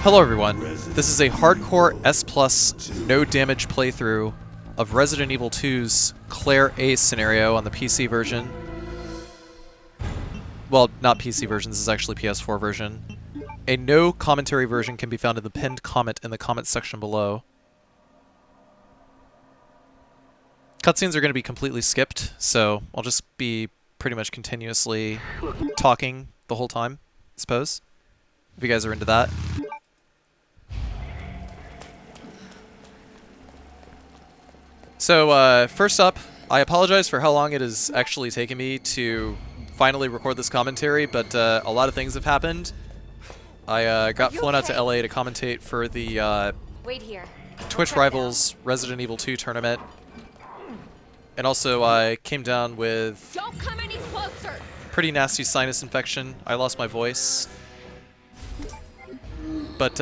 Hello everyone, this is a hardcore S+, no damage playthrough of Resident Evil 2's Claire A scenario on the PC version. Well, not PC version, this is actually PS4 version. A no commentary version can be found in the pinned comment in the comments section below. Cutscenes are going to be completely skipped, so I'll just be pretty much continuously talking the whole time, I suppose, if you guys are into that. So, first up, I apologize for how long it has actually taken me to finally record this commentary, but a lot of things have happened. I got flown out to LA to commentate for the Twitch Rivals Resident Evil 2 tournament. And also, I came down with pretty nasty sinus infection. I lost my voice. But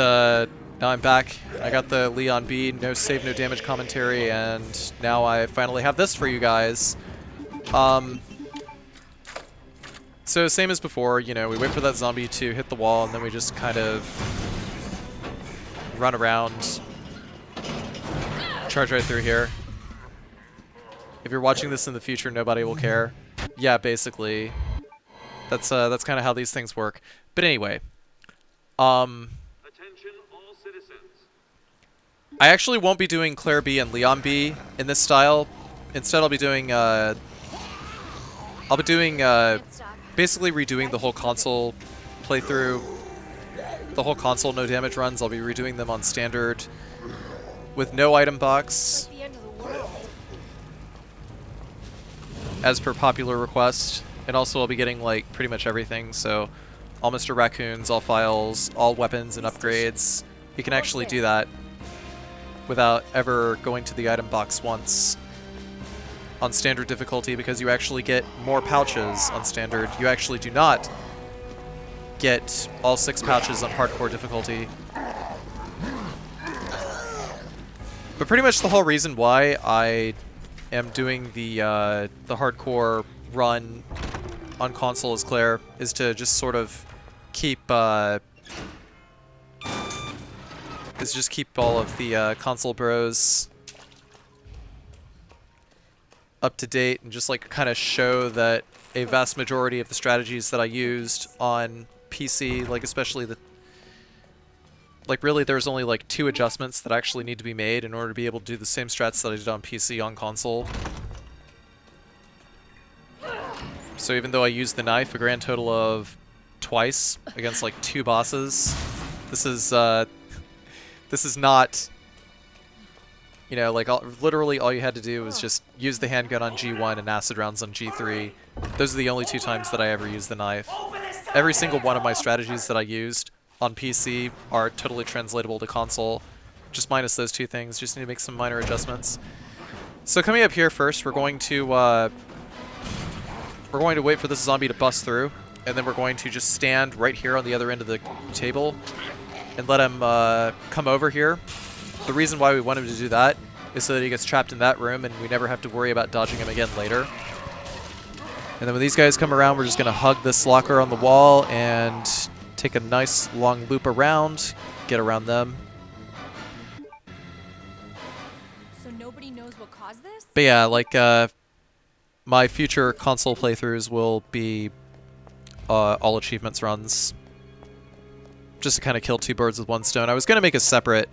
now I'm back. I got the Leon B, no save, no damage commentary, and now I finally have this for you guys. So same as before, you know, we wait for that zombie to hit the wall, and then we just kind of run around, charge right through here. If you're watching this in the future, nobody will care. Yeah, basically. That's kind of how these things work. But anyway, Attention all citizens. I actually won't be doing Claire B and Leon B in this style. Instead, I'll be doing basically redoing the whole console playthrough. The whole console no damage runs, I'll be redoing them on standard with no item box, as per popular request. And also I'll be getting like pretty much everything, so all Mr. Raccoons, all files, all weapons and upgrades. You can actually do that without ever going to the item box once on standard difficulty, because you actually get more pouches on standard. You actually do not get all 6 pouches on hardcore difficulty. But pretty much the whole reason why I am doing the hardcore run on console as Claire is to just sort of keep all of the console bros up to date, and just like kind of show that a vast majority of the strategies that I used on PC, like especially the really there's only like 2 adjustments that actually need to be made in order to be able to do the same strats that I did on PC on console. So even though I used the knife a grand total of twice against like 2 bosses, this is not, you know, like literally all you had to do was just use the handgun on G1 and acid rounds on G3. Those are the only 2 times that I ever used the knife. Every single one of my strategies that I used on PC are totally translatable to console, just minus those 2 things. Just need to make some minor adjustments. So coming up here first, we're going to wait for this zombie to bust through, and then we're going to just stand right here on the other end of the table and let him come over here. The reason why we want him to do that is so that he gets trapped in that room and we never have to worry about dodging him again later. And then when these guys come around, we're just going to hug this locker on the wall and take a nice long loop around, get around them. So nobody knows what caused this? But yeah, like my future console playthroughs will be all achievements runs, just to kind of kill 2 birds with 1 stone. I was going to make a separate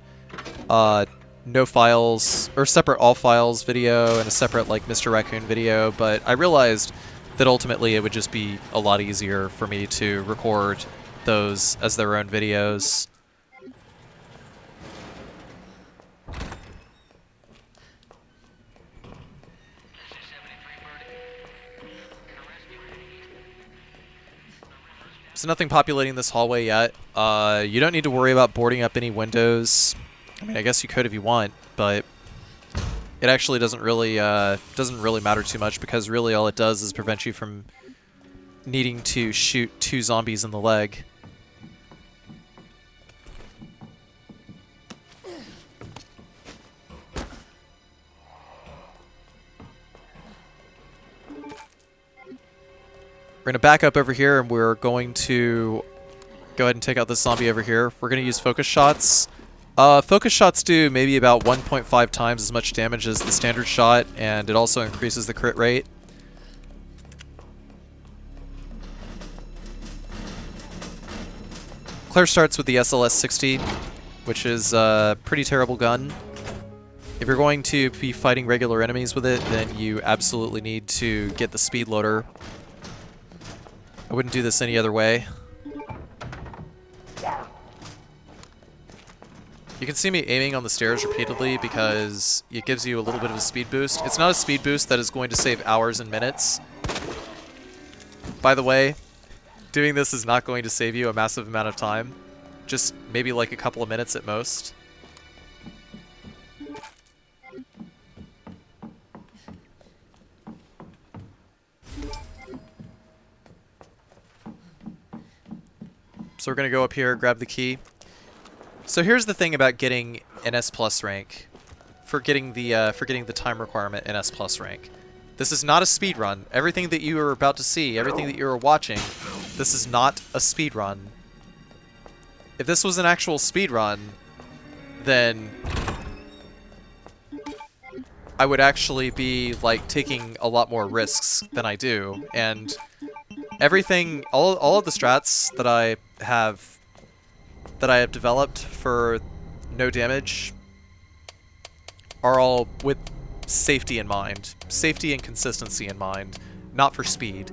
no files, or separate all files video and a separate like Mr. Raccoon video, but I realized that ultimately it would just be a lot easier for me to record those as their own videos. So nothing populating this hallway yet. You don't need to worry about boarding up any windows. I mean, I guess you could if you want, but it actually doesn't really matter too much, because really all it does is prevent you from needing to shoot 2 zombies in the leg. We're going to back up over here, and we're going to go ahead and take out this zombie over here. We're going to use focus shots. Focus shots do maybe about 1.5 times as much damage as the standard shot, and it also increases the crit rate. Claire starts with the SLS-60, which is a pretty terrible gun. If you're going to be fighting regular enemies with it, then you absolutely need to get the speed loader. I wouldn't do this any other way. You can see me aiming on the stairs repeatedly because it gives you a little bit of a speed boost. It's not a speed boost that is going to save hours and minutes. By the way, doing this is not going to save you a massive amount of time. Just maybe like a couple of minutes at most. So we're going to go up here, grab the key. So here's the thing about getting an S+ rank, for getting the time requirement in S+ rank. This is not a speed run. Everything that you are about to see, everything that you are watching, this is not a speed run. If this was an actual speed run, then I would actually be like taking a lot more risks than I do, and everything, all of the strats that I have developed for no damage are all with safety in mind. Safety and consistency in mind, not for speed.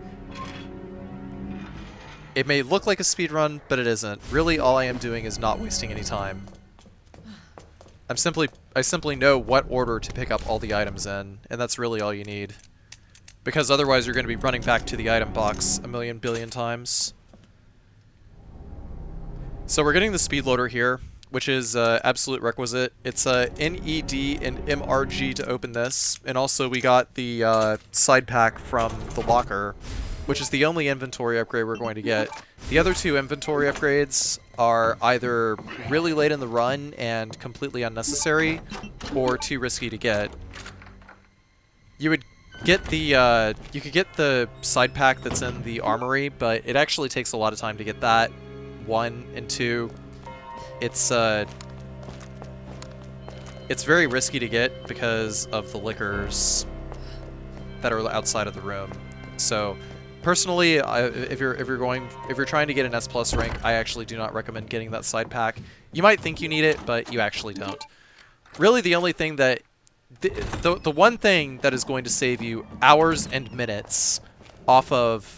It may look like a speed run, but it isn't. Really, all I am doing is not wasting any time. I simply know what order to pick up all the items in, and that's really all you need. Because otherwise you're going to be running back to the item box a million billion times. So we're getting the speed loader here, which is absolute requisite. It's NED and MRG to open this, and also we got the side pack from the locker, which is the only inventory upgrade we're going to get. The other two inventory upgrades are either really late in the run and completely unnecessary, or too risky to get. You would get the you could get the side pack that's in the armory, but it actually takes a lot of time to get that. 1 and 2, it's very risky to get because of the liquors that are outside of the room. So personally, if you're trying to get an S+ rank, I actually do not recommend getting that side pack. You might think you need it, but you actually don't. Really, the only thing that the one thing that is going to save you hours and minutes off of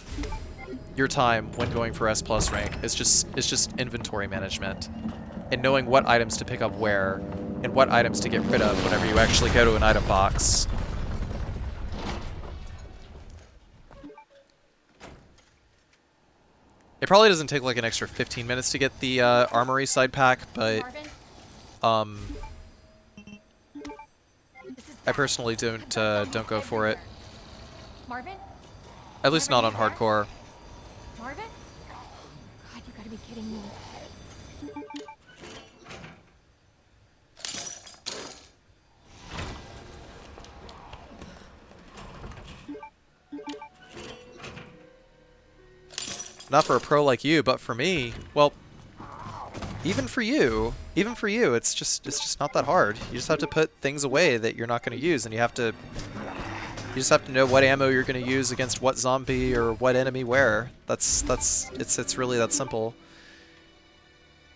your time when going for S+ rank is just inventory management and knowing what items to pick up where and what items to get rid of whenever you actually go to an item box. It probably doesn't take like an extra 15 minutes to get the armory side pack, but I personally don't go for it. Marvin? At least not on hardcore. Marvin? God, you gotta be kidding me. Not for a pro like you, but for me, well, even for you, it's just not that hard. You just have to put things away that you're not going to use, and you just have to know what ammo you're going to use against what zombie or what enemy where. It's really that simple.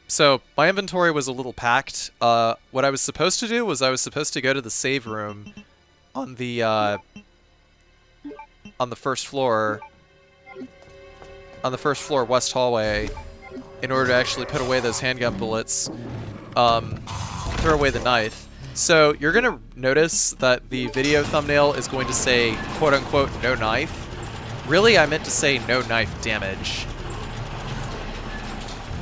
So my inventory was a little packed. What I was supposed to do was I was supposed to go to the save room on the first floor. On the first floor west hallway, in order to actually put away those handgun bullets, throw away the knife. So you're gonna notice that the video thumbnail is going to say quote-unquote no knife. Really, I meant to say no knife damage.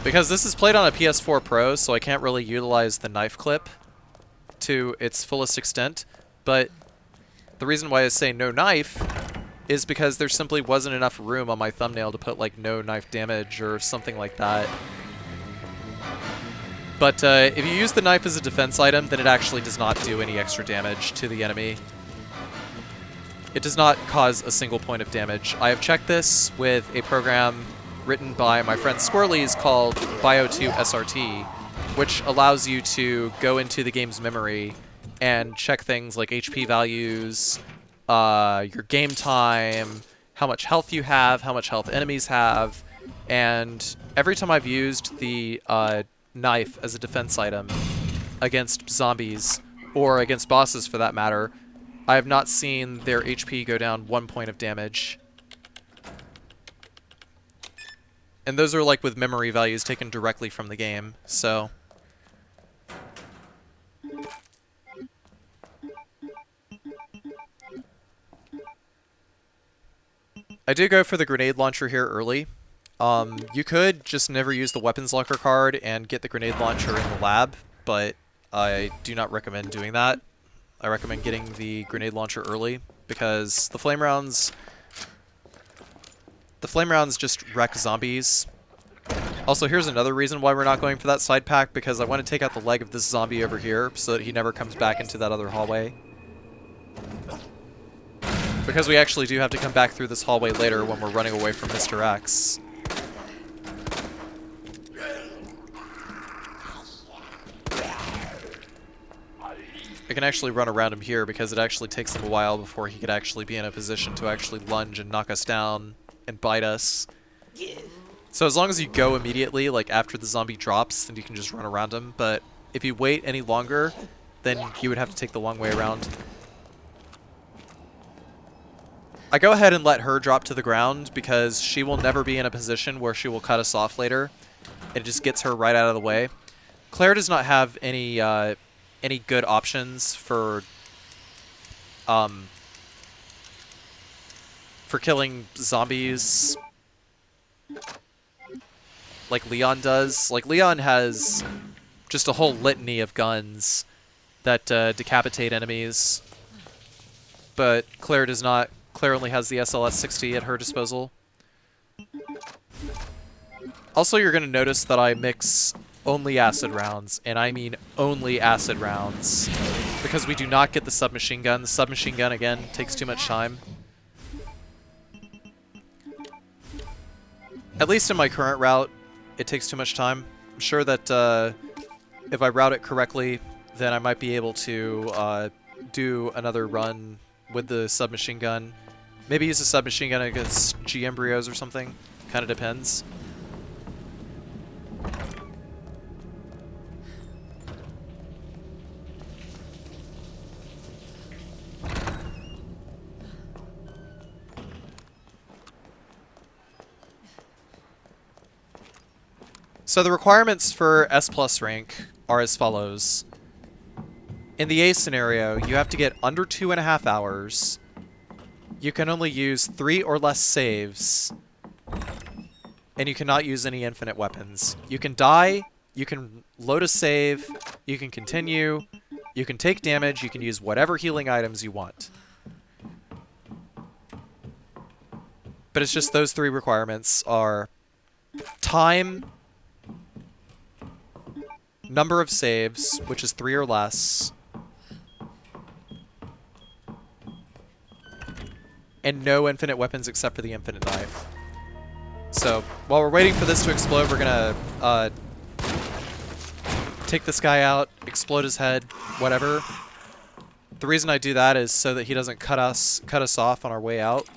Because this is played on a PS4 Pro, so I can't really utilize the knife clip to its fullest extent, but the reason why I say no knife is because there simply wasn't enough room on my thumbnail to put like no knife damage or something like that. But if you use the knife as a defense item, then it actually does not do any extra damage to the enemy. It does not cause a single point of damage. I have checked this with a program written by my friend Squirrely's called Bio2 SRT, which allows you to go into the game's memory and check things like HP values, your game time, how much health you have, how much health enemies have, and every time I've used the knife as a defense item against zombies, or against bosses for that matter, I have not seen their HP go down 1 point of damage. And those are like with memory values taken directly from the game, so... I do go for the grenade launcher here early. You could just never use the weapons locker card and get the grenade launcher in the lab, but I do not recommend doing that. I recommend getting the grenade launcher early, because the flame rounds just wreck zombies. Also, here's another reason why we're not going for that side pack, because I want to take out the leg of this zombie over here so that he never comes back into that other hallway. Because we actually do have to come back through this hallway later when we're running away from Mr. X. I can actually run around him here because it actually takes him a while before he could actually be in a position to actually lunge and knock us down and bite us. So as long as you go immediately, like after the zombie drops, then you can just run around him. But if you wait any longer, then you would have to take the long way around. I go ahead and let her drop to the ground because she will never be in a position where she will cut us off later. It just gets her right out of the way. Claire does not have any good options for killing zombies like Leon does. Like, Leon has just a whole litany of guns that decapitate enemies, but Claire does not. Claire only has the SLS-60 at her disposal. Also, you're going to notice that I mix only acid rounds, and I mean only acid rounds, because we do not get the submachine gun. The submachine gun, again, takes too much time. At least in my current route, it takes too much time. I'm sure that if I route it correctly, then I might be able to do another run with the submachine gun. Maybe use a submachine gun against G-embryos or something. Kind of depends. So the requirements for S+ rank are as follows. In the A scenario, you have to get under 2.5 hours. You can only use 3 or less saves. And you cannot use any infinite weapons. You can die, you can load a save, you can continue, you can take damage, you can use whatever healing items you want. But it's just those 3 requirements are time, number of saves, which is 3 or less, and no infinite weapons except for the infinite knife. So, while we're waiting for this to explode, we're gonna take this guy out, explode his head, whatever. The reason I do that is so that he doesn't cut us off on our way out.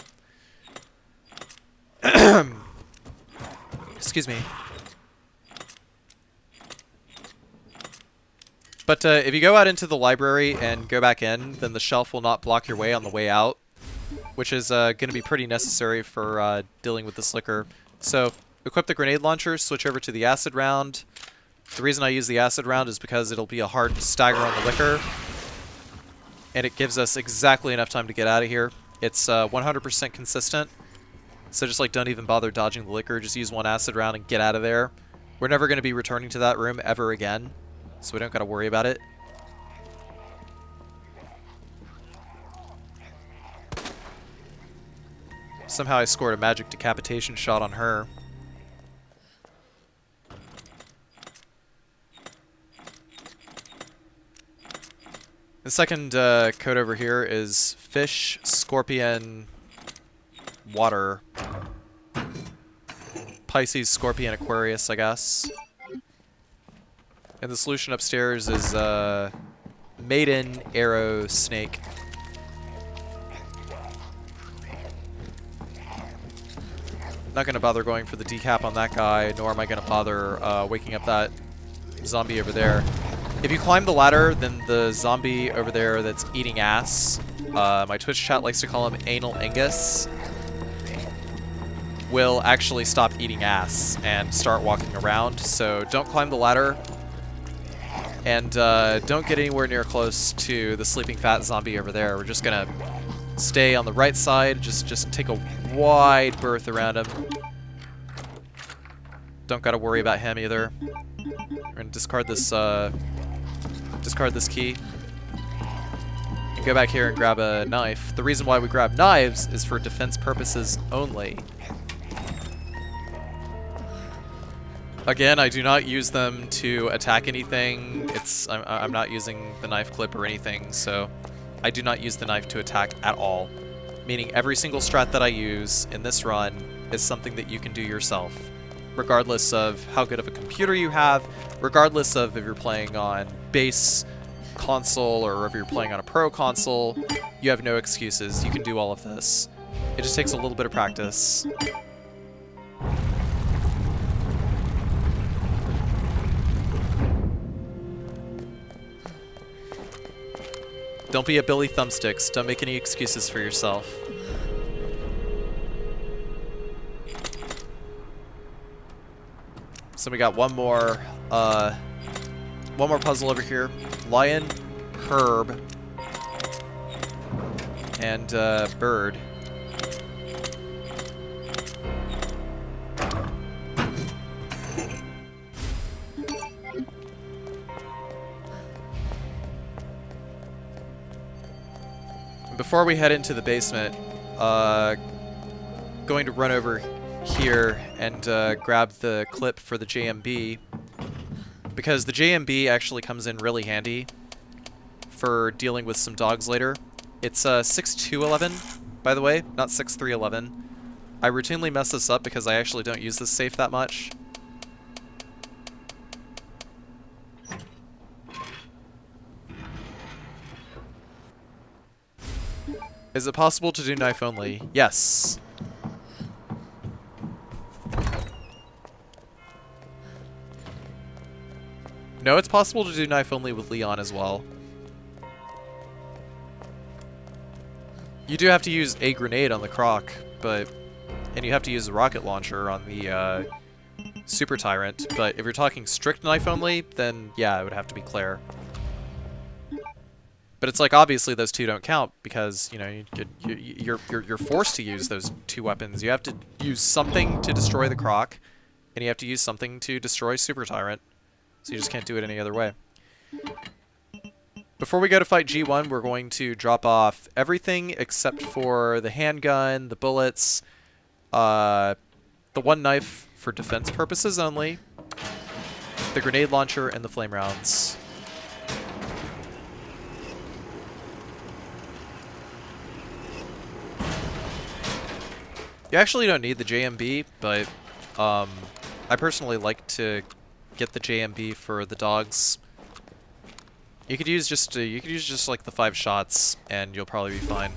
Excuse me. But if you go out into the library and go back in, then the shelf will not block your way on the way out, which is going to be pretty necessary for dealing with this liquor. So, equip the grenade launcher, switch over to the acid round. The reason I use the acid round is because it'll be a hard stagger on the liquor, and it gives us exactly enough time to get out of here. It's 100% consistent, so just like don't even bother dodging the liquor, just use one acid round and get out of there. We're never going to be returning to that room ever again, so we don't got to worry about it. Somehow I scored a magic decapitation shot on her. The second code over here is fish, scorpion, water, Pisces, Scorpion, Aquarius, I guess. And the solution upstairs is Maiden, Arrow, Snake. Not going to bother going for the decap on that guy, nor am I going to bother waking up that zombie over there. If you climb the ladder, then the zombie over there that's eating ass, my Twitch chat likes to call him Anal Angus, will actually stop eating ass and start walking around. So don't climb the ladder, and don't get anywhere near close to the sleeping fat zombie over there. We're just going to stay on the right side, just take a wide berth around him. Don't gotta worry about him either. We're gonna discard this key. And go back here and grab a knife. The reason why we grab knives is for defense purposes only. Again, I do not use them to attack anything. I'm not using the knife clip or anything, so I do not use the knife to attack at all. Meaning every single strat that I use in this run is something that you can do yourself. Regardless of how good of a computer you have, regardless of if you're playing on base console or if you're playing on a pro console, you have no excuses. You can do all of this. It just takes a little bit of practice. Don't be a Billy Thumbsticks. Don't make any excuses for yourself. So we got one more puzzle over here. Lion, Herb, and Bird. Before we head into the basement, going to run over here and grab the clip for the JMB, because the JMB actually comes in really handy for dealing with some dogs later. It's 6211, by the way, not 6311. I routinely mess this up because I actually don't use this safe that much. Is it possible to do knife only? Yes. No, it's possible to do knife only with Leon as well. You do have to use a grenade on the Croc, and you have to use a rocket launcher on the Super Tyrant, but if you're talking strict knife only, then yeah, it would have to be Claire. But it's like, obviously those two don't count because, you know, you're forced to use those two weapons. You have to use something to destroy the Croc, and you have to use something to destroy Super Tyrant. So you just can't do it any other way. Before we go to fight G1, we're going to drop off everything except for the handgun, the bullets, the one knife for defense purposes only, the grenade launcher, and the flame rounds. You actually don't need the JMB, but I personally like to get the JMB for the dogs. You could use just like the 5 shots, and you'll probably be fine.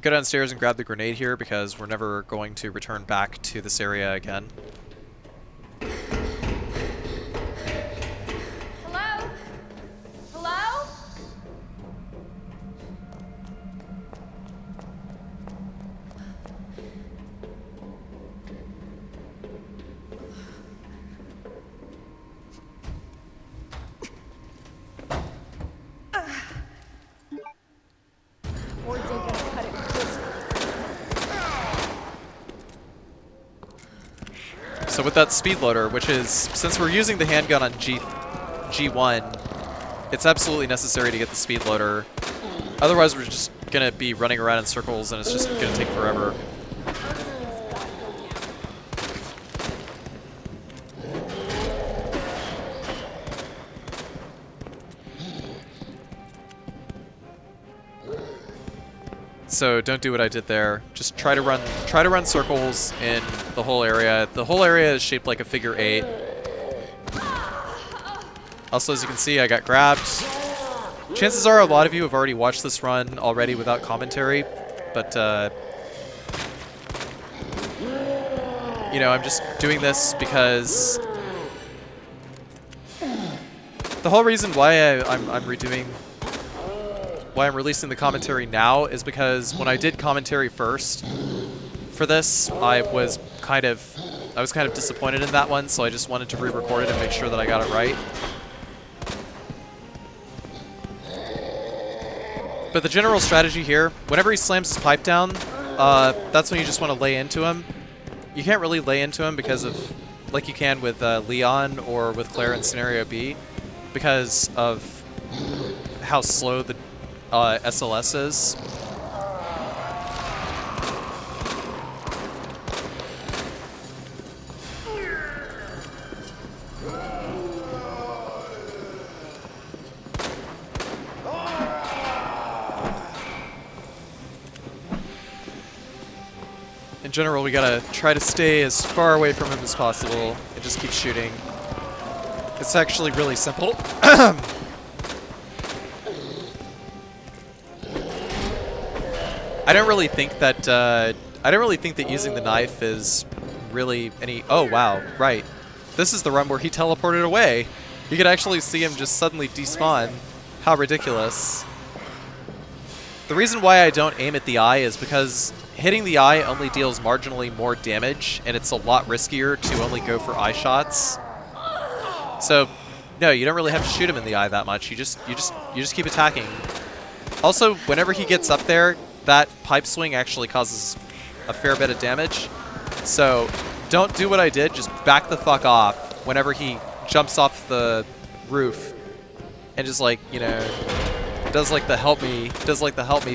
Go downstairs and grab the grenade here because we're never going to return back to this area again. Hello? Hello? Words ain't gonna cut it with this. So with that speed loader, which is, since we're using the handgun on G1, it's absolutely necessary to get the speed loader. Otherwise we're just gonna be running around in circles and it's just gonna take forever. So don't do what I did there. Just try to run circles in the whole area. The whole area is shaped like a figure 8. Also, as you can see, I got grabbed. Chances are a lot of you have already watched this run already without commentary, but you know, I'm just doing this because the whole reason why I'm releasing the commentary now is because when I did commentary first for this, I was kind of disappointed in that one, so I just wanted to re-record it and make sure that I got it right. But the general strategy here, whenever he slams his pipe down, that's when you just want to lay into him. You can't really lay into him because of, like you can with Leon or with Claire in Scenario B, because of how slow the SLS is. In general, we gotta try to stay as far away from him as possible and just keep shooting. It's actually really simple. I don't really think that using the knife is really any. Oh wow, right. This is the run where he teleported away. You could actually see him just suddenly despawn. How ridiculous. The reason why I don't aim at the eye is because hitting the eye only deals marginally more damage, and it's a lot riskier to only go for eye shots. So, no, you don't really have to shoot him in the eye that much. You just keep attacking. Also, whenever he gets up there, that pipe swing actually causes a fair bit of damage. So, don't do what I did. Just back the fuck off whenever he jumps off the roof and just, like, you know, does like the help me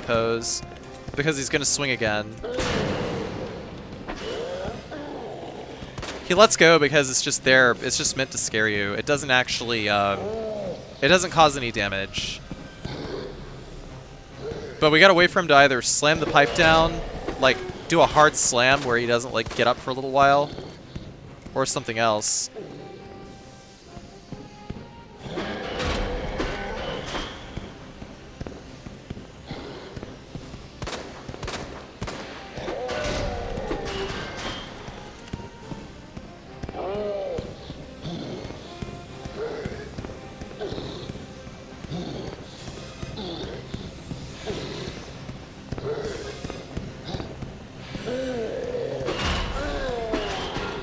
pose, because he's gonna swing again. He lets go because it's just there. It's just meant to scare you. It doesn't actually. It doesn't cause any damage. But we gotta wait for him to either slam the pipe down, like do a hard slam where he doesn't like get up for a little while, or something else.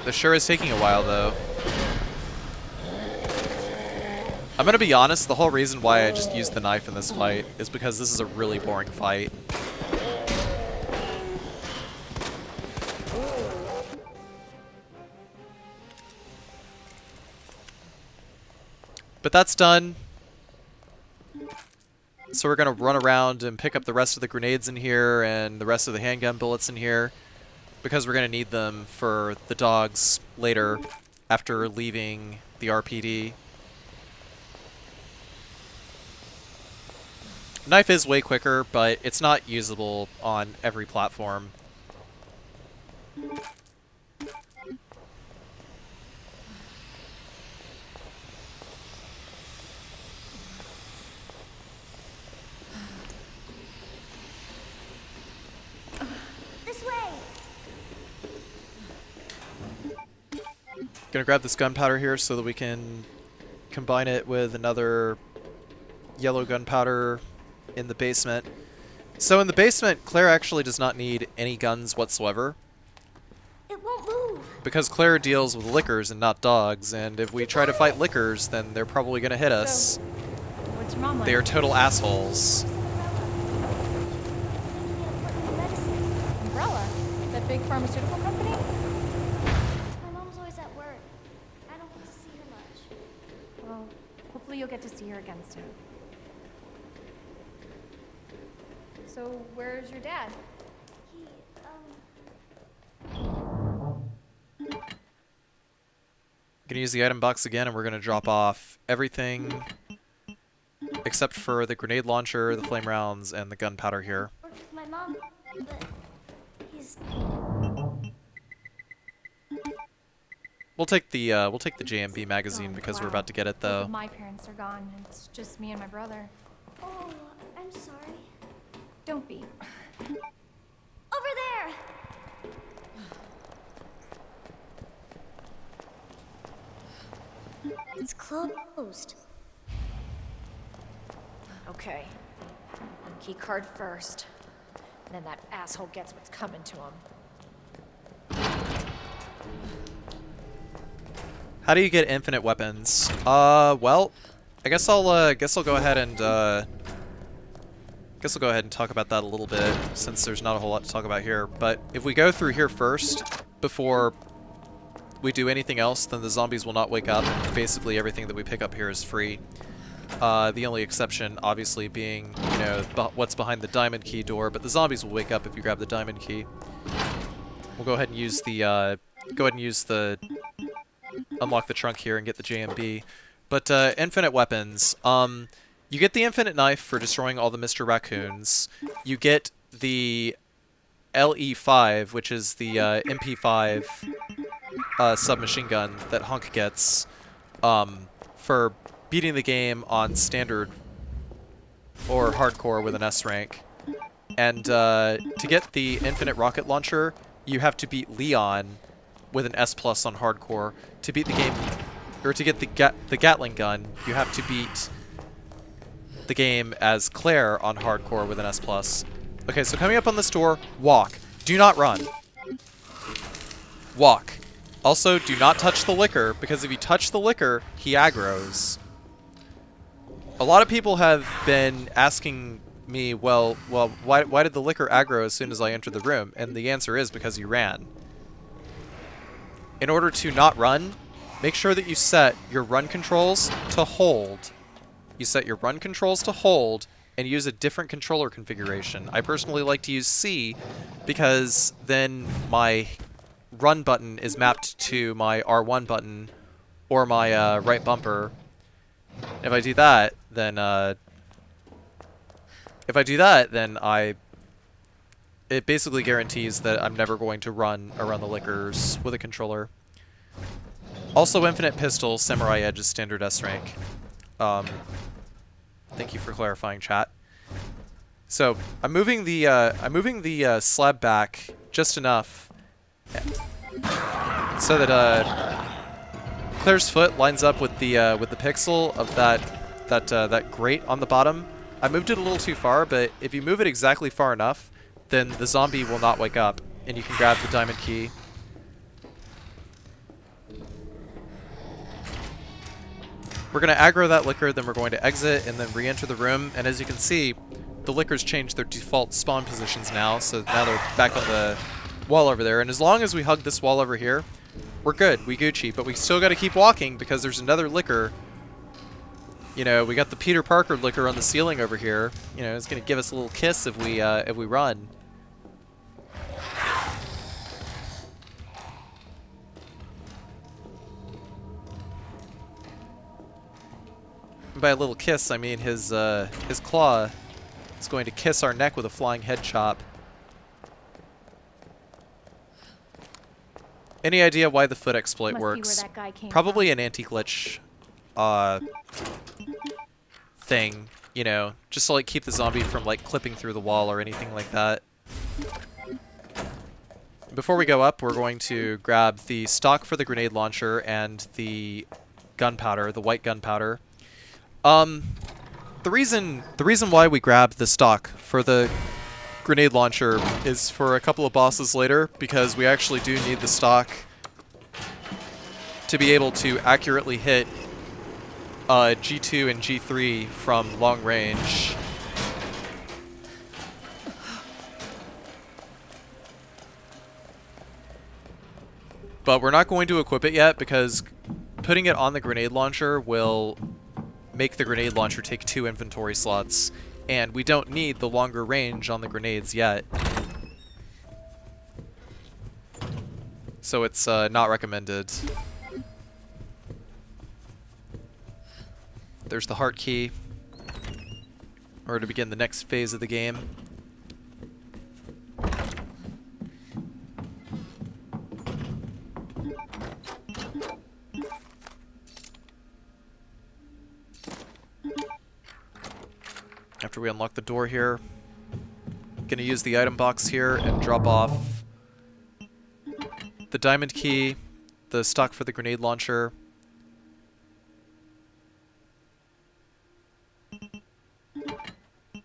This sure is taking a while, though. I'm gonna be honest, the whole reason why I just used the knife in this fight is because this is a really boring fight. But that's done. So we're gonna run around and pick up the rest of the grenades in here and the rest of the handgun bullets in here, because we're gonna need them for the dogs later after leaving the RPD. Knife is way quicker, but it's not usable on every platform. Gonna grab this gunpowder here so that we can combine it with another yellow gunpowder in the basement. So in the basement, Claire actually does not need any guns whatsoever. It won't move. Because Claire deals with lickers and not dogs, and if we try to fight lickers, then they're probably gonna hit us. So, what's your mom like? They are total assholes. Umbrella? That big pharmaceutical company? My mom's always at work. I don't get to see her much. Well, hopefully you'll get to see her again soon. So, where's your dad? He, Gonna use the item box again, and we're gonna drop off everything except for the grenade launcher, the flame rounds, and the gunpowder here. works with my mom. But he's... We'll take the JMB magazine Oh, because wow. we're about to get it Both though. of my parents are gone. It's just me and my brother. Oh, I'm sorry. Don't be. Over there! It's closed. Okay. Key card first. And then that asshole gets what's coming to him. How do you get infinite weapons? Well, I guess I'll go ahead and talk about that a little bit since there's not a whole lot to talk about here. But if we go through here first before we do anything else, then the zombies will not wake up, and basically everything that we pick up here is free. The only exception, obviously, being, you know, what's behind the diamond key door, but the zombies will wake up if you grab the diamond key. We'll go ahead and use the, unlock the trunk here and get the JMB. But, infinite weapons. You get the infinite knife for destroying all the Mr. Raccoons. You get the LE5, which is the, MP5, submachine gun that Hunk gets, for beating the game on standard or hardcore with an S rank. And to get the infinite rocket launcher, you have to beat Leon with an S+ on hardcore. To beat the game, or to get the Gatling gun, you have to beat the game as Claire on hardcore with an S+. Okay, so coming up on this door, walk. Do not run. Walk. Also, do not touch the liquor, because if you touch the liquor, he aggroes. A lot of people have been asking me, well, why did the liquor aggro as soon as I entered the room? And the answer is because you ran. In order to not run, make sure that you set your run controls to hold. You set your run controls to hold and use a different controller configuration. I personally like to use C because then my run button is mapped to my R1 button or my right bumper. If I do that, then it basically guarantees that I'm never going to run around the liquors with a controller. Also, infinite pistol, samurai edge is standard S rank. Thank you for clarifying, chat. So I'm moving the slab back just enough so that Claire's foot lines up with the pixel of that grate on the bottom. I moved it a little too far, but if you move it exactly far enough, then the zombie will not wake up, and you can grab the diamond key. We're going to aggro that liquor, then we're going to exit, and then re-enter the room, and as you can see, the liquors changed their default spawn positions now, so now they're back on the wall over there, and as long as we hug this wall over here, we're good, we Gucci, but we still got to keep walking because there's another liquor. You know, we got the Peter Parker liquor on the ceiling over here. You know, it's gonna give us a little kiss if we run. And by a little kiss, I mean his claw is going to kiss our neck with a flying head chop. Any idea why the foot exploit Must be where works? that guy came Probably from. an anti-glitch thing, you know, just to like keep the zombie from like clipping through the wall or anything like that. Before we go up, we're going to grab the stock for the grenade launcher and the gunpowder, the white gunpowder. The reason why we grab the stock for the grenade launcher is for a couple of bosses later, because we actually do need the stock to be able to accurately hit G2 and G3 from long range. But we're not going to equip it yet because putting it on the grenade launcher will make the grenade launcher take 2 inventory slots, and we don't need the longer range on the grenades yet. So it's not recommended. There's the heart key in order to begin the next phase of the game. after we unlock the door here. Gonna use the item box here and drop off the diamond key, the stock for the grenade launcher,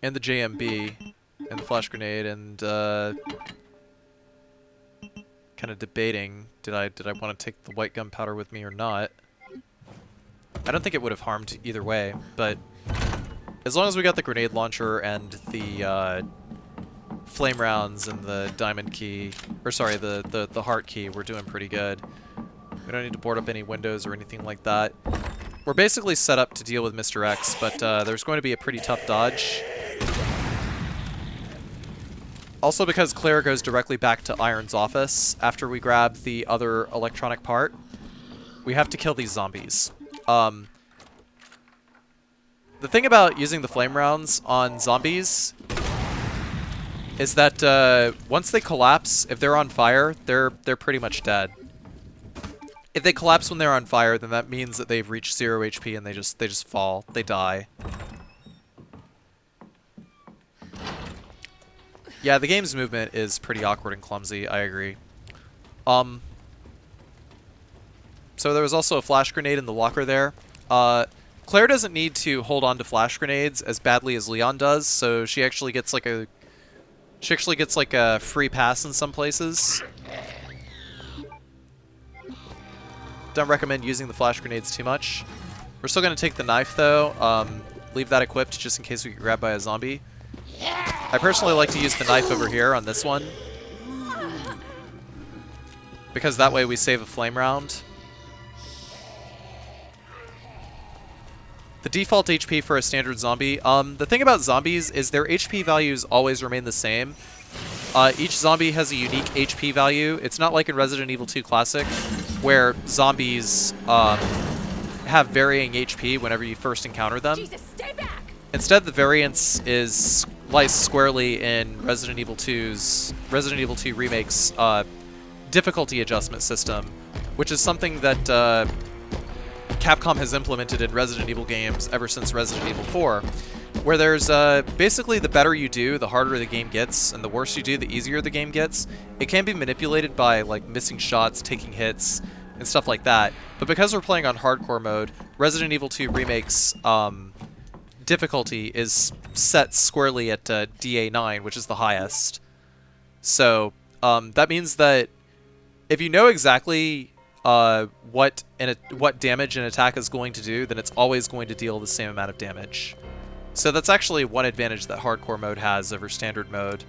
and the JMB, and the flash grenade, and kind of debating, did I want to take the white gunpowder with me or not? I don't think it would have harmed either way, but as long as we got the grenade launcher and the flame rounds and the diamond key, or sorry, the heart key, we're doing pretty good. We don't need to board up any windows or anything like that. We're basically set up to deal with Mr. X, but there's going to be a pretty tough dodge. Also because Claire goes directly back to Iron's office after we grab the other electronic part, we have to kill these zombies. The thing about using the flame rounds on zombies is that once they collapse, if they're on fire, they're pretty much dead. If they collapse when they're on fire, then that means that they've reached 0 HP and they just fall. They die. Yeah, the game's movement is pretty awkward and clumsy, I agree. So there was also a flash grenade in the locker there. Claire doesn't need to hold on to flash grenades as badly as Leon does, so she actually gets like a free pass in some places. Don't recommend using the flash grenades too much. We're still going to take the knife though. Leave that equipped just in case we get grabbed by a zombie. I personally like to use the knife over here on this one, because that way we save a flame round. The default HP for a standard zombie. The thing about zombies is their HP values always remain the same. Each zombie has a unique HP value. It's not like in Resident Evil 2 Classic, where zombies have varying HP whenever you first encounter them. Jesus, stay back! Instead, the variance lies squarely in Resident Evil 2 Remake's difficulty adjustment system, which is something that Capcom has implemented in Resident Evil games ever since Resident Evil 4, where there's basically the better you do, the harder the game gets, and the worse you do, the easier the game gets. It can be manipulated by like missing shots, taking hits, and stuff like that. But because we're playing on hardcore mode, Resident Evil 2 Remake's difficulty is set squarely at DA9, which is the highest. So that means that if you know exactly what damage an attack is going to do, then it's always going to deal the same amount of damage. So that's actually one advantage that hardcore mode has over standard mode.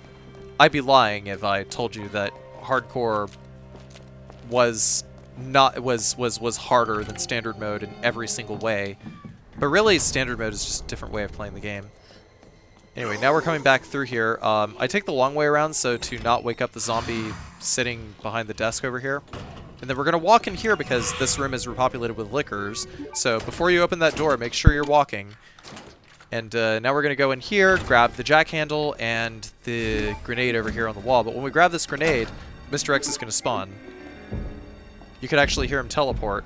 I'd be lying if I told you that hardcore was harder than standard mode in every single way. But really, standard mode is just a different way of playing the game. Anyway, now we're coming back through here. I take the long way around so to not wake up the zombie sitting behind the desk over here. And then we're going to walk in here because this room is repopulated with lickers. So before you open that door, make sure you're walking. And now we're going to go in here, grab the jack handle and the grenade over here on the wall. But when we grab this grenade, Mr. X is going to spawn. You could actually hear him teleport.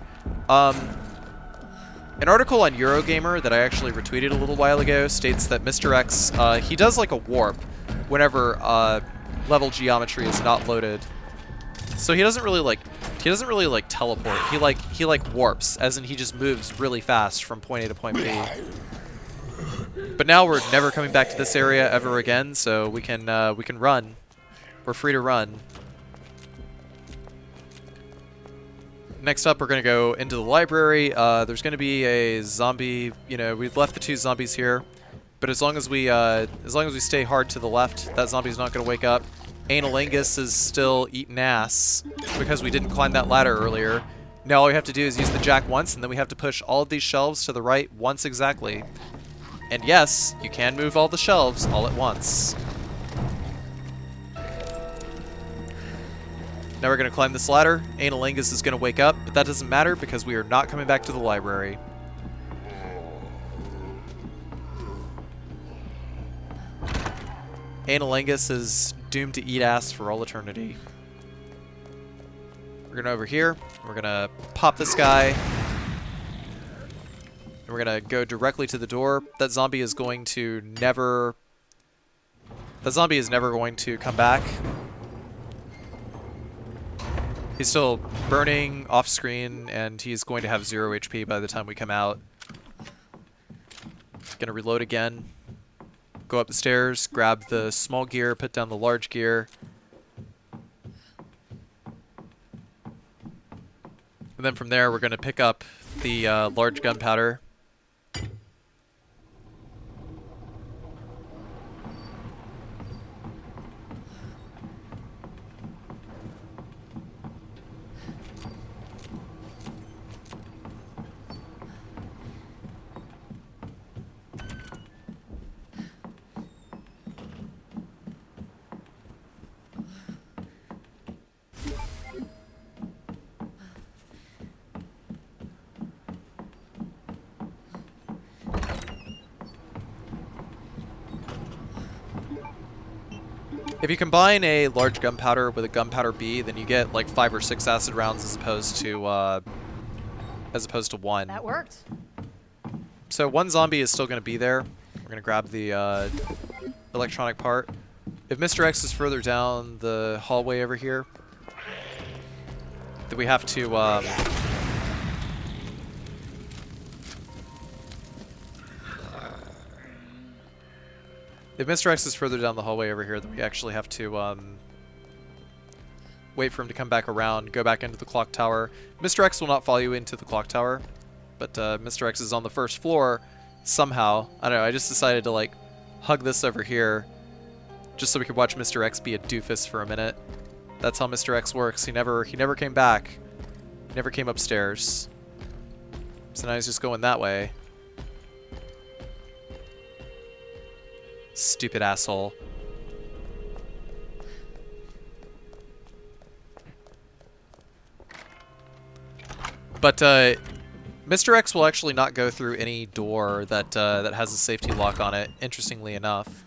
An article on Eurogamer that I actually retweeted a little while ago states that Mr. X, he does like a warp whenever level geometry is not loaded. So he doesn't really like teleport. He like warps, as in he just moves really fast from point A to point B. But now we're never coming back to this area ever again, so we can run. We're free to run. Next up, we're going to go into the library. There's going to be a zombie. You know, we've left the two zombies here, but as long as we stay hard to the left, that zombie's not going to wake up. Analingus is still eating ass because we didn't climb that ladder earlier. Now all we have to do is use the jack once, and then we have to push all of these shelves to the right once exactly. And yes, you can move all the shelves all at once. Now we're going to climb this ladder. Analingus is going to wake up, but that doesn't matter because we are not coming back to the library. Analingus is doomed to eat ass for all eternity. We're going to over here. We're going to pop this guy. And we're going to go directly to the door. That zombie is going to never... That zombie is never going to come back. He's still burning off screen, and he's going to have 0 HP by the time we come out. Gonna reload again. Go up the stairs, grab the small gear, put down the large gear. And then from there, we're gonna pick up the large gunpowder. If you combine a large gunpowder with a gunpowder B, then you get like 5 or 6 acid rounds as opposed to 1. That worked. So 1 zombie is still going to be there. We're going to grab the electronic part. If Mr. X is further down the hallway over here, then we have to if Mr. X is further down the hallway over here, then we actually have to wait for him to come back around, go back into the clock tower. Mr. X will not follow you into the clock tower, but Mr. X is on the first floor somehow. I don't know, I just decided to like hug this over here just so we could watch Mr. X be a doofus for a minute. That's how Mr. X works. He never came back. He never came upstairs. So now he's just going that way. Stupid asshole. But Mr. X will actually not go through any door that that has a safety lock on it, interestingly enough.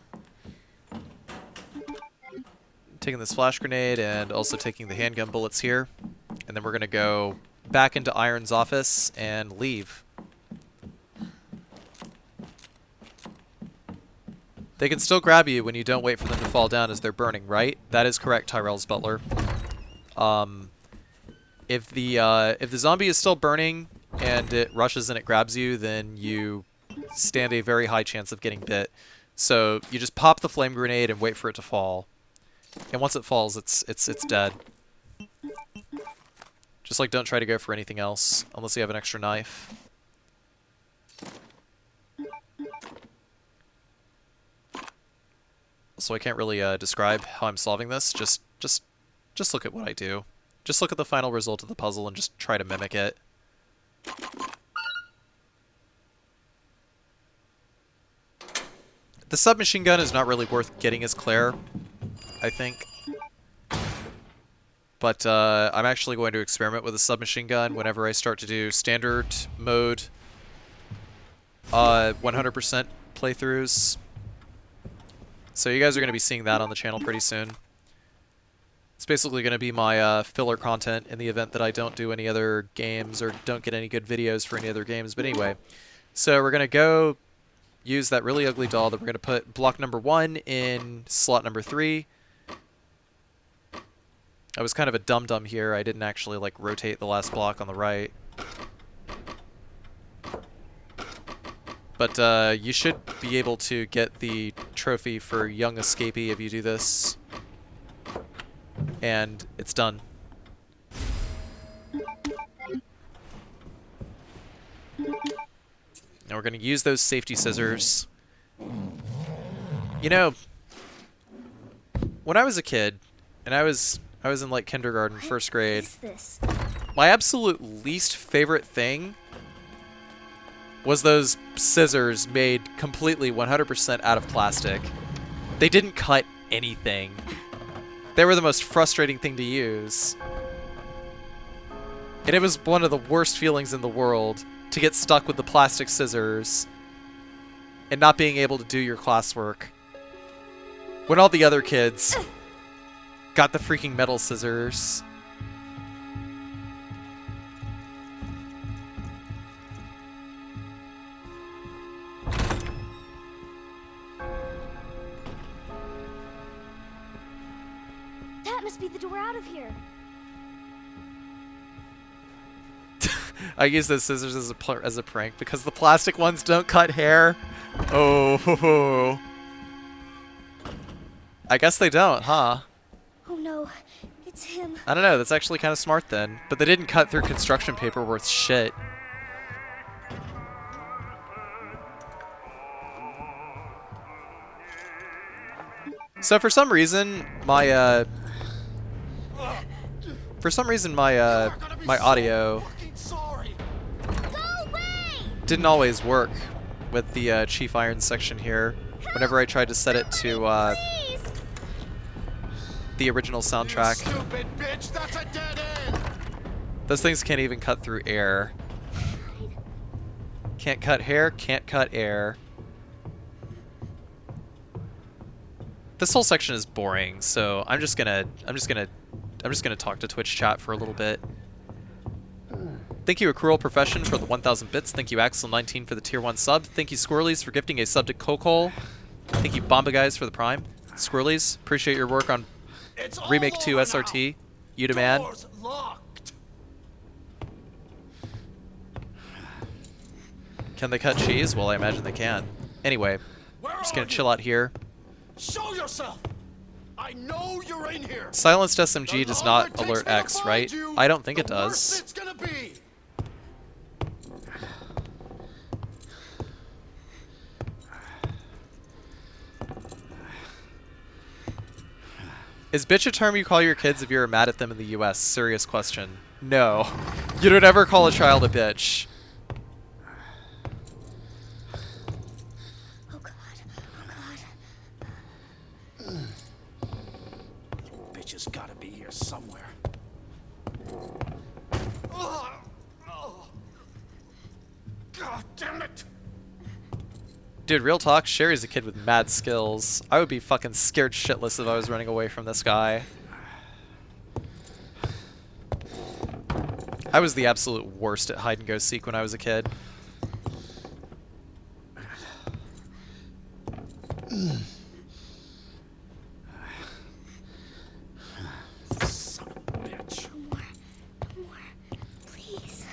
Taking this flash grenade and also taking the handgun bullets here. And then we're going to go back into Iron's office and leave. They can still grab you when you don't wait for them to fall down as they're burning, right? That is correct, Tyrell's butler. If the zombie is still burning and it rushes and it grabs you, then you stand a very high chance of getting bit. So you just pop the flame grenade and wait for it to fall. And once it falls, it's dead. Just like don't try to go for anything else unless you have an extra knife. So I can't really describe how I'm solving this. Just look at what I do. Just look at the final result of the puzzle and just try to mimic it. The submachine gun is not really worth getting as Claire, I think. But I'm actually going to experiment with a submachine gun whenever I start to do standard mode 100% playthroughs. So you guys are going to be seeing that on the channel pretty soon. It's basically going to be my filler content in the event that I don't do any other games or don't get any good videos for any other games. But anyway, so we're going to go use that really ugly doll that we're going to put block number 1 in slot number 3. I was kind of a dum-dum here. I didn't actually like rotate the last block on the right. But you should be able to get the trophy for Young Escapee if you do this. And it's done. Now we're going to use those safety scissors. You know, when I was a kid, and I was in like kindergarten, first grade, What is this? my absolute least favorite thing was those scissors made completely 100% out of plastic. They didn't cut anything. They were the most frustrating thing to use. And it was one of the worst feelings in the world to get stuck with the plastic scissors and not being able to do your classwork. When all the other kids got the freaking metal scissors. must be the door out of here. I use those scissors as a prank because the plastic ones don't cut hair. Oh. I guess they don't, huh? Oh no, it's him. I don't know, that's actually kind of smart then. But they didn't cut through construction paper worth shit. So for some reason, my my audio Go away! didn't always work with the Chief Iron section here. Whenever I tried to set it to Please! the original soundtrack. Stupid bitch, that's a dead end. Those things can't even cut through air. Can't cut hair, can't cut air. This whole section is boring, so I'm just gonna talk to Twitch chat for a little bit. Thank you, A Cruel Profession, for the 1,000 bits. Thank you, Axel19 for the tier 1 sub. Thank you, Squirrelies, for gifting a sub to Kokol. Thank you, Bomba Guys, for the prime. Squirrelies, appreciate your work on It's all Remake 2 over SRT. now. You demand. Door's locked. Can they cut cheese? Well, I imagine they can. Anyway, Where just are gonna you? chill out here. Show yourself. I know you're in here. Silenced SMG The does longer not it takes alert me to X, find right? you, I don't think it the worse does. it's gonna be. Is bitch a term you call your kids if you're mad at them in the US? Serious question. No. You don't ever call a child a bitch. Oh god, oh god. Bitch has gotta be here somewhere. God damn it. Dude, real talk, Sherry's a kid with mad skills. I would be fucking scared shitless if I was running away from this guy. I was the absolute worst at hide and go seek when I was a kid. Son of a bitch. More, please.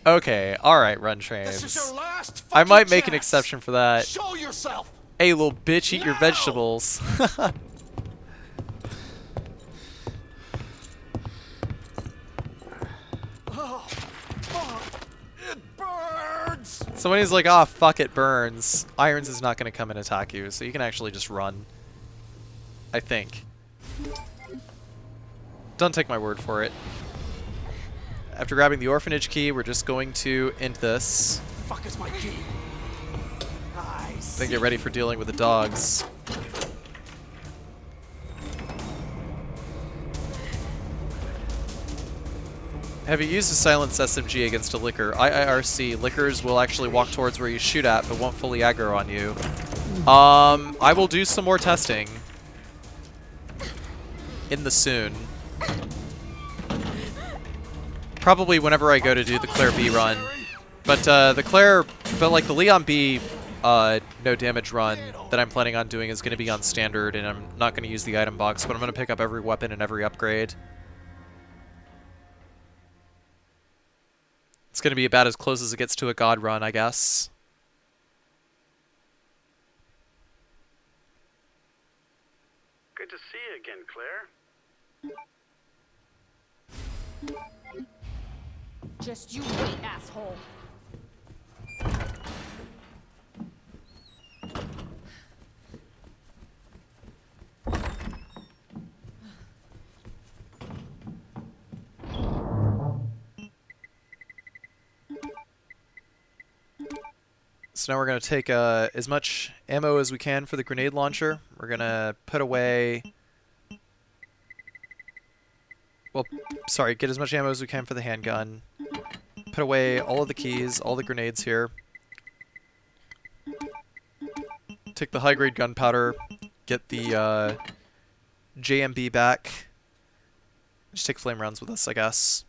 Okay, alright, run This trains. is your last I fucking might make an chance. exception for that. Show yourself. Hey, little bitch, eat your Now! vegetables. Oh, fuck. It burns. Somebody's like, ah, fuck, it burns. Irons is not going to come and attack you, so you can actually just run. I think. Don't take my word for it. After grabbing the orphanage key, we're just going to end this. Fuck is my key. Then get ready for dealing with the dogs. Have you used a silenced SMG against a licker? IIRC, lickers will actually walk towards where you shoot at, but won't fully aggro on you. I will do some more testing. In the soon. Probably whenever I go to do the Claire B run. But like the Leon B no damage run that I'm planning on doing is going to be on standard, and I'm not going to use the item box, but I'm going to pick up every weapon and every upgrade. It's going to be about as close as it gets to a god run, I guess. Good to see you again, Claire. Just you wait, asshole. So now we're going to take as much ammo as we can for the grenade launcher. We're going to put away... Well, sorry, get as much ammo as we can for the handgun. Put away all of the keys, all the grenades here. Take the high-grade gunpowder. Get the JMB back. Just take flame rounds with us, I guess.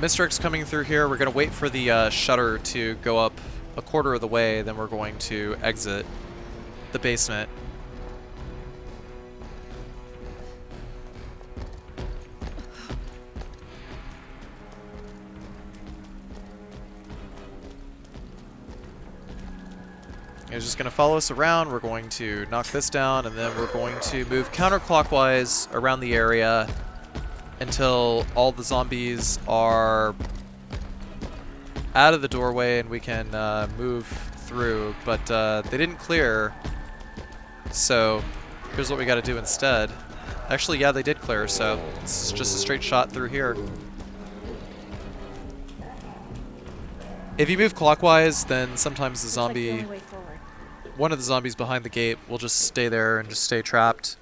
Mr. X coming through here. We're going to wait for the shutter to go up a quarter of the way, then we're going to exit the basement. He's just going to follow us around. We're going to knock this down, and then we're going to move counterclockwise around the area until all the zombies are out of the doorway and we can move through. But they didn't clear, so here's what we got to do instead. Actually, yeah, they did clear, so it's just a straight shot through here. If you move clockwise, then sometimes the zombie... one of the zombies behind the gate will just stay there and just stay trapped.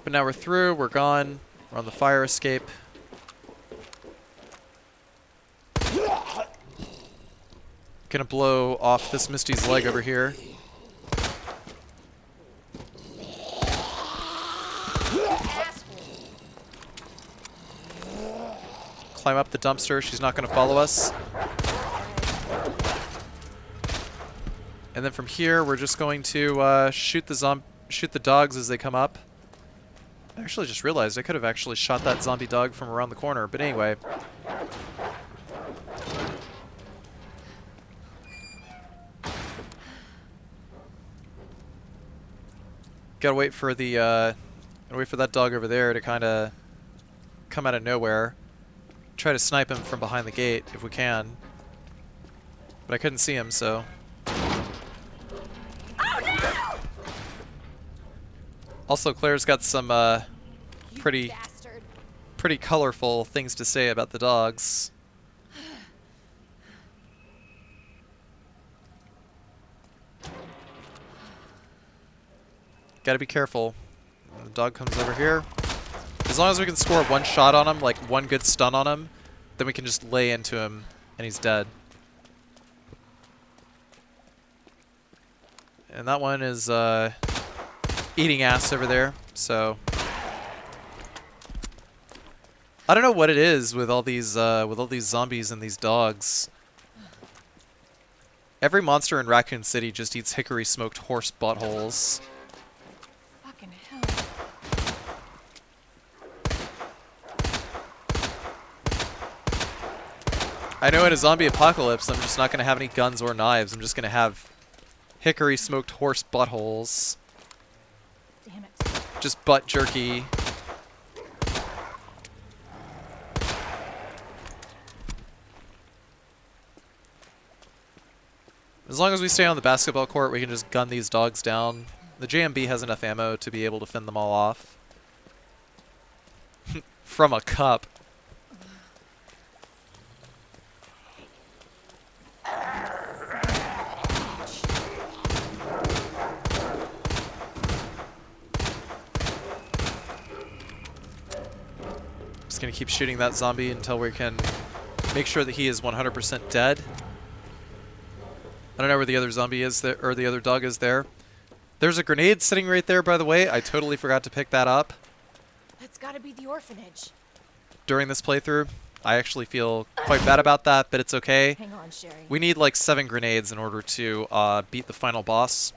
But now we're through, we're gone, we're on the fire escape. Gonna blow off this Misty's leg over here. Climb up the dumpster. She's not going to follow us. And then from here, we're just going to shoot the dogs as they come up. I actually just realized I could have actually shot that zombie dog from around the corner. But anyway. Gotta wait for that dog over there to kind of come out of nowhere. Try to snipe him from behind the gate if we can. But I couldn't see him, so. Oh, no! Also, Claire's got some pretty colorful things to say about the dogs. Gotta be careful. The dog comes over here. As long as we can score one shot on him, like one good stun on him, then we can just lay into him and he's dead. And that one is eating ass over there, so I don't know what it is with all these zombies and these dogs. Every monster in Raccoon City just eats hickory smoked horse buttholes. Fucking hell. I know in a zombie apocalypse, I'm just not going to have any guns or knives. I'm just going to have hickory smoked horse buttholes. Damn it. Just butt jerky. As long as we stay on the basketball court, we can just gun these dogs down. The JMB has enough ammo to be able to fend them all off. From a cup. Just gonna keep shooting that zombie until we can make sure that he is 100% dead. I don't know where the other zombie is there, or the other dog is there. There's a grenade sitting right there, by the way. I totally forgot to pick that up. That's gotta be the orphanage. During this playthrough. I actually feel quite bad about that, but it's okay. Hang on, Sherry. We need like 7 grenades in order to beat the final boss.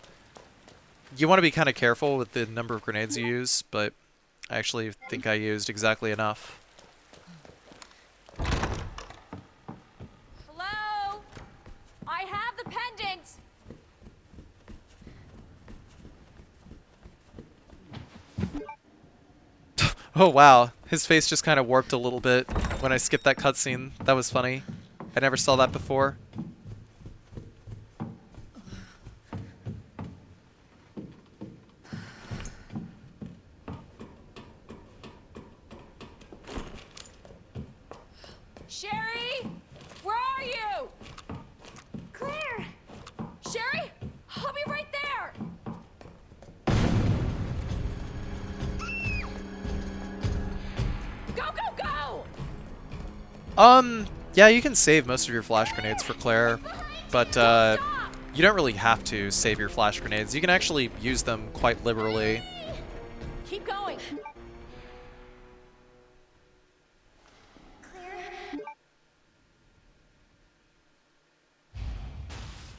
You want to be kind of careful with the number of grenades you use, but I actually think I used exactly enough. Hello? I have the pendant! Oh wow, his face just kind of warped a little bit when I skipped that cutscene. That was funny. I never saw that before. Sherry? Where are you? Claire! Sherry? I'll be right there! Go, go, go! Yeah, you can save most of your flash grenades for Claire, but you don't really have to save your flash grenades. You can actually use them quite liberally. Keep going. Claire,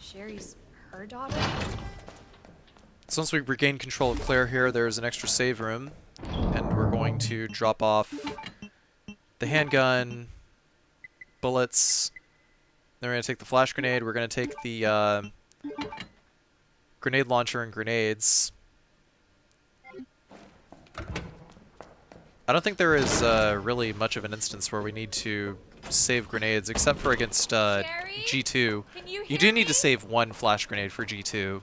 Sherry's her daughter? So once we regain control of Claire here, there's an extra save room. And we're going to drop off the handgun, bullets. Then we're going to take the flash grenade. We're going to take the grenade launcher and grenades. I don't think there is really much of an instance where we need to save grenades, except for against G2. Can you You hear do need me? to save one flash grenade for G2.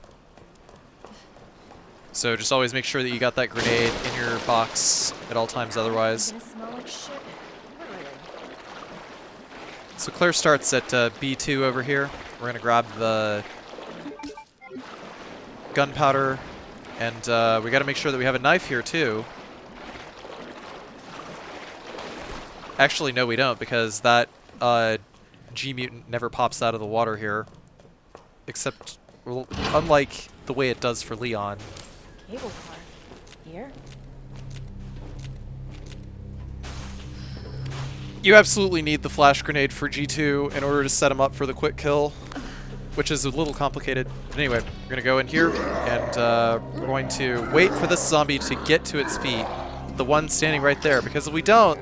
So just always make sure that you got that grenade in your box at all times otherwise. Gonna smell like shit. Literally. So Claire starts at B2 over here. We're going to grab the gunpowder, and we got to make sure that we have a knife here too. Actually, no we don't, because that G mutant never pops out of the water here. Except, well, unlike the way it does for Leon. Cable car. Here? You absolutely need the flash grenade for G2 in order to set him up for the quick kill, which is a little complicated. But anyway, we're going to go in here, and we're going to wait for this zombie to get to its feet, the one standing right there, because if we don't,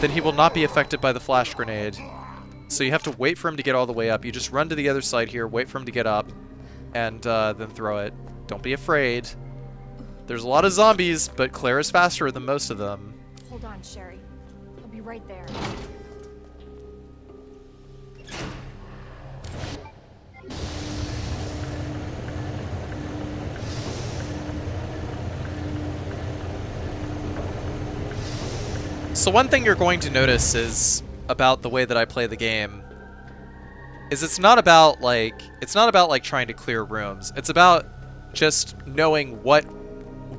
then he will not be affected by the flash grenade. So you have to wait for him to get all the way up. You just run to the other side here, wait for him to get up, and then throw it. Don't be afraid. There's a lot of zombies, but Claire is faster than most of them. Hold on, Sherry. I'll be right there. So one thing you're going to notice is about the way that I play the game is it's not about like trying to clear rooms. It's about just knowing what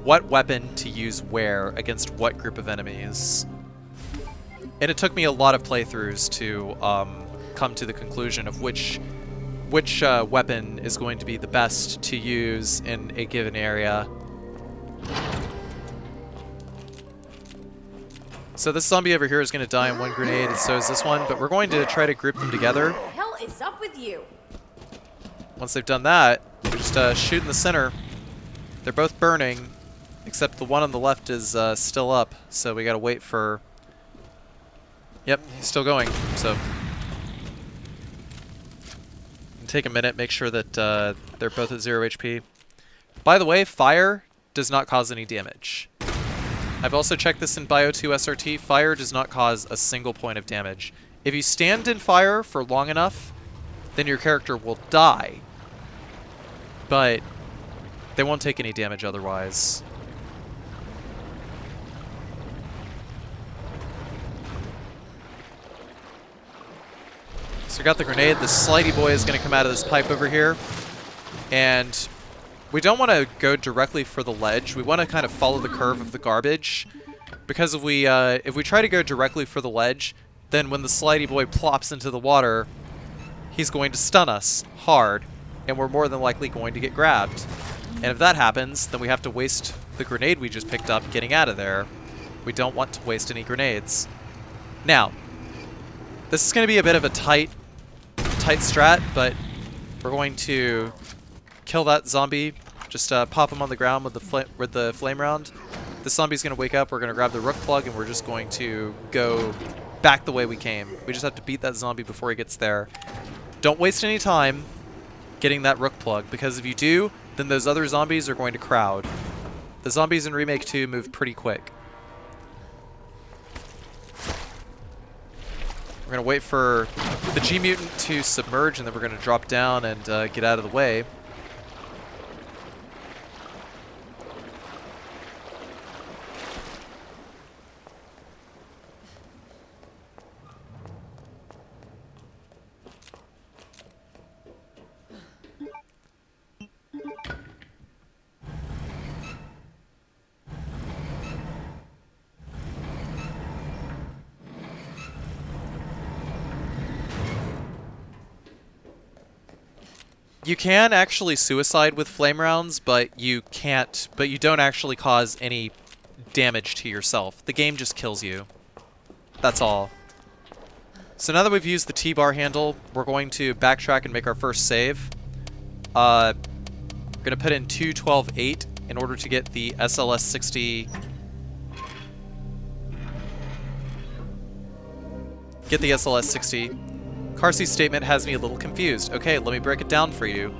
weapon to use where against what group of enemies. And it took me a lot of playthroughs to come to the conclusion of which weapon is going to be the best to use in a given area. So this zombie over here is going to die in one grenade, and so is this one, but we're going to try to group them together. What the hell is up with you? Once they've done that, we just shoot in the center. They're both burning, except the one on the left is still up, so we gotta wait for... Yep, he's still going, so... Take a minute, make sure that they're both at 0 HP. By the way, fire does not cause any damage. I've also checked this in Bio 2 SRT. Fire does not cause a single point of damage. If you stand in fire for long enough, then your character will die. But they won't take any damage otherwise. So we got the grenade. The slidey boy is going to come out of this pipe over here. And we don't want to go directly for the ledge. We want to kind of follow the curve of the garbage. Because if we try to go directly for the ledge, then when the slidey boy plops into the water, he's going to stun us hard. And we're more than likely going to get grabbed. And if that happens, then we have to waste the grenade we just picked up getting out of there. We don't want to waste any grenades. Now, this is going to be a bit of a tight strat, but we're going to kill that zombie. Just pop him on the ground with the flame round. This zombie's going to wake up. We're going to grab the rook plug, and we're just going to go back the way we came. We just have to beat that zombie before he gets there. Don't waste any time getting that rook plug, because if you do, then those other zombies are going to crowd. The zombies in Remake 2 move pretty quick. We're going to wait for the G mutant to submerge, and then we're going to drop down and get out of the way. You can actually suicide with flame rounds, but you can't. But you don't actually cause any damage to yourself. The game just kills you. That's all. So now that we've used the T-bar handle, we're going to backtrack and make our first save. We're going to put in 212.8 in order to get the SLS-60... Get the SLS-60. Carsey's statement has me a little confused. Okay, let me break it down for you.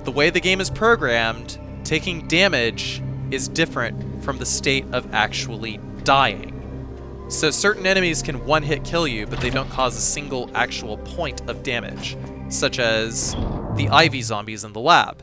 The way the game is programmed, taking damage is different from the state of actually dying. So certain enemies can one-hit kill you, but they don't cause a single actual point of damage, such as the Ivy zombies in the lab.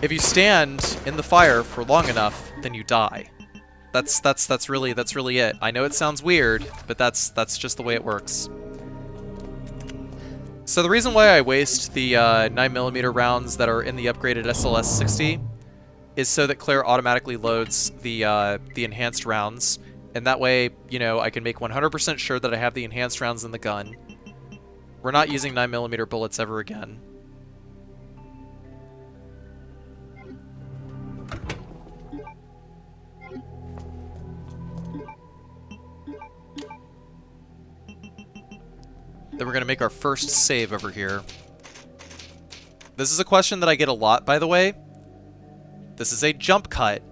If you stand in the fire for long enough, then you die. That's really it. I know it sounds weird, but that's just the way it works. So the reason why I waste the 9mm rounds that are in the upgraded SLS-60 is so that Claire automatically loads the enhanced rounds, and that way, you know, I can make 100% sure that I have the enhanced rounds in the gun. We're not using 9mm bullets ever again. Then we're going to make our first save over here. This is a question that I get a lot, by the way. This is a jump cut.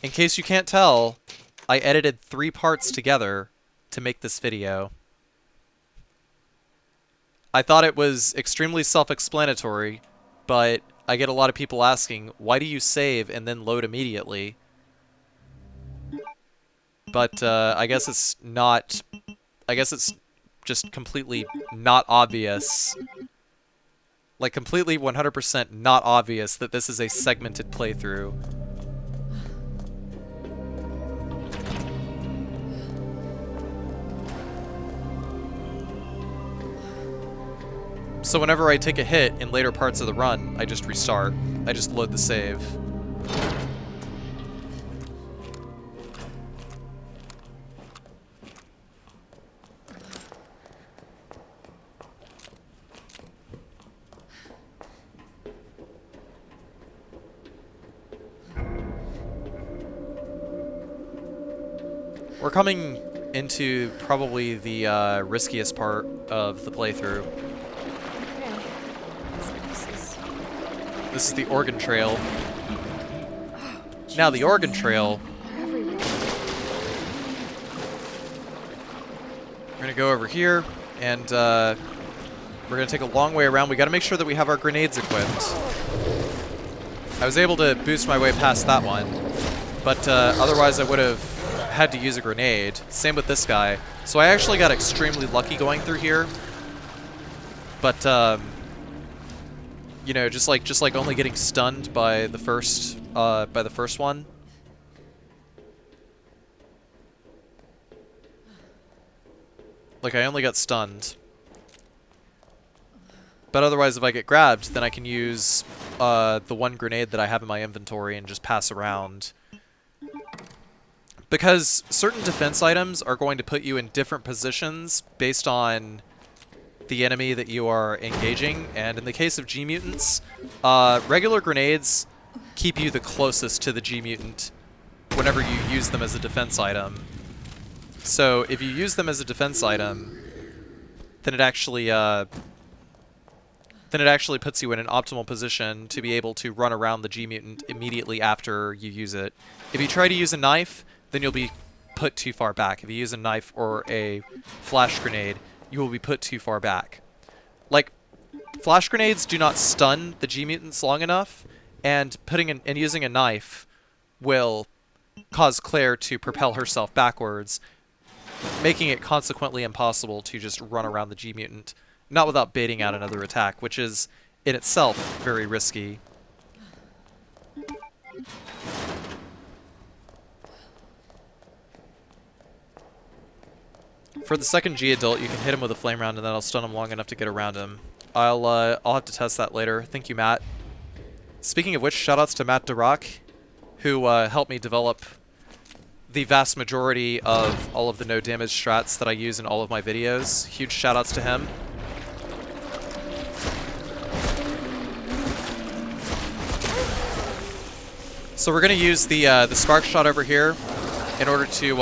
In case you can't tell, I edited 3 parts together to make this video. I thought it was extremely self-explanatory, but I get a lot of people asking, why do you save and then load immediately? But I guess it's not... I guess it's just completely not obvious. Like, completely 100% not obvious that this is a segmented playthrough. So whenever I take a hit in later parts of the run, I just restart. I just load the save. We're coming into probably the riskiest part of the playthrough. This is the Oregon Trail. Now the Oregon Trail. We're gonna go over here, and we're gonna take a long way around. We gotta make sure that we have our grenades equipped. I was able to boost my way past that one, but otherwise I would have had to use a grenade. Same with this guy. So I actually got extremely lucky going through here. But you know, just like only getting stunned by the first one. Like, I only got stunned. But otherwise, if I get grabbed, then I can use the one grenade that I have in my inventory and just pass around. Because certain defense items are going to put you in different positions based on the enemy that you are engaging. And in the case of G-Mutants, regular grenades keep you the closest to the G-Mutant whenever you use them as a defense item. So if you use them as a defense item, then it actually puts you in an optimal position to be able to run around the G-Mutant immediately after you use it. If you try to use a knife, then you'll be put too far back. If you use a knife or a flash grenade, you will be put too far back. Like, flash grenades do not stun the G-Mutants long enough, and using a knife will cause Claire to propel herself backwards, making it consequently impossible to just run around the G-Mutant, not without baiting out another attack, which is, in itself, very risky. For the second G adult, you can hit him with a flame round, and then I'll stun him long enough to get around him. I'll have to test that later. Thank you, Matt. Speaking of which, shoutouts to Matt DeRock, who helped me develop the vast majority of all of the no damage strats that I use in all of my videos. Huge shoutouts to him. So we're gonna use the spark shot over here in order to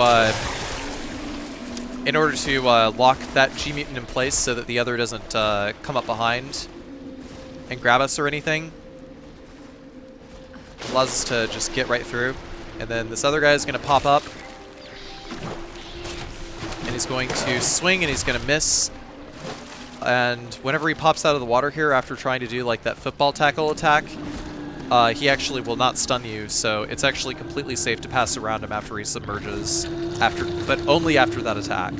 lock that G mutant in place so that the other doesn't come up behind and grab us or anything. Allows us to just get right through. And then this other guy is gonna pop up, and he's going to swing and he's gonna miss. And whenever he pops out of the water here after trying to do like that football tackle attack, he actually will not stun you, so it's actually completely safe to pass around him after he submerges, but only after that attack.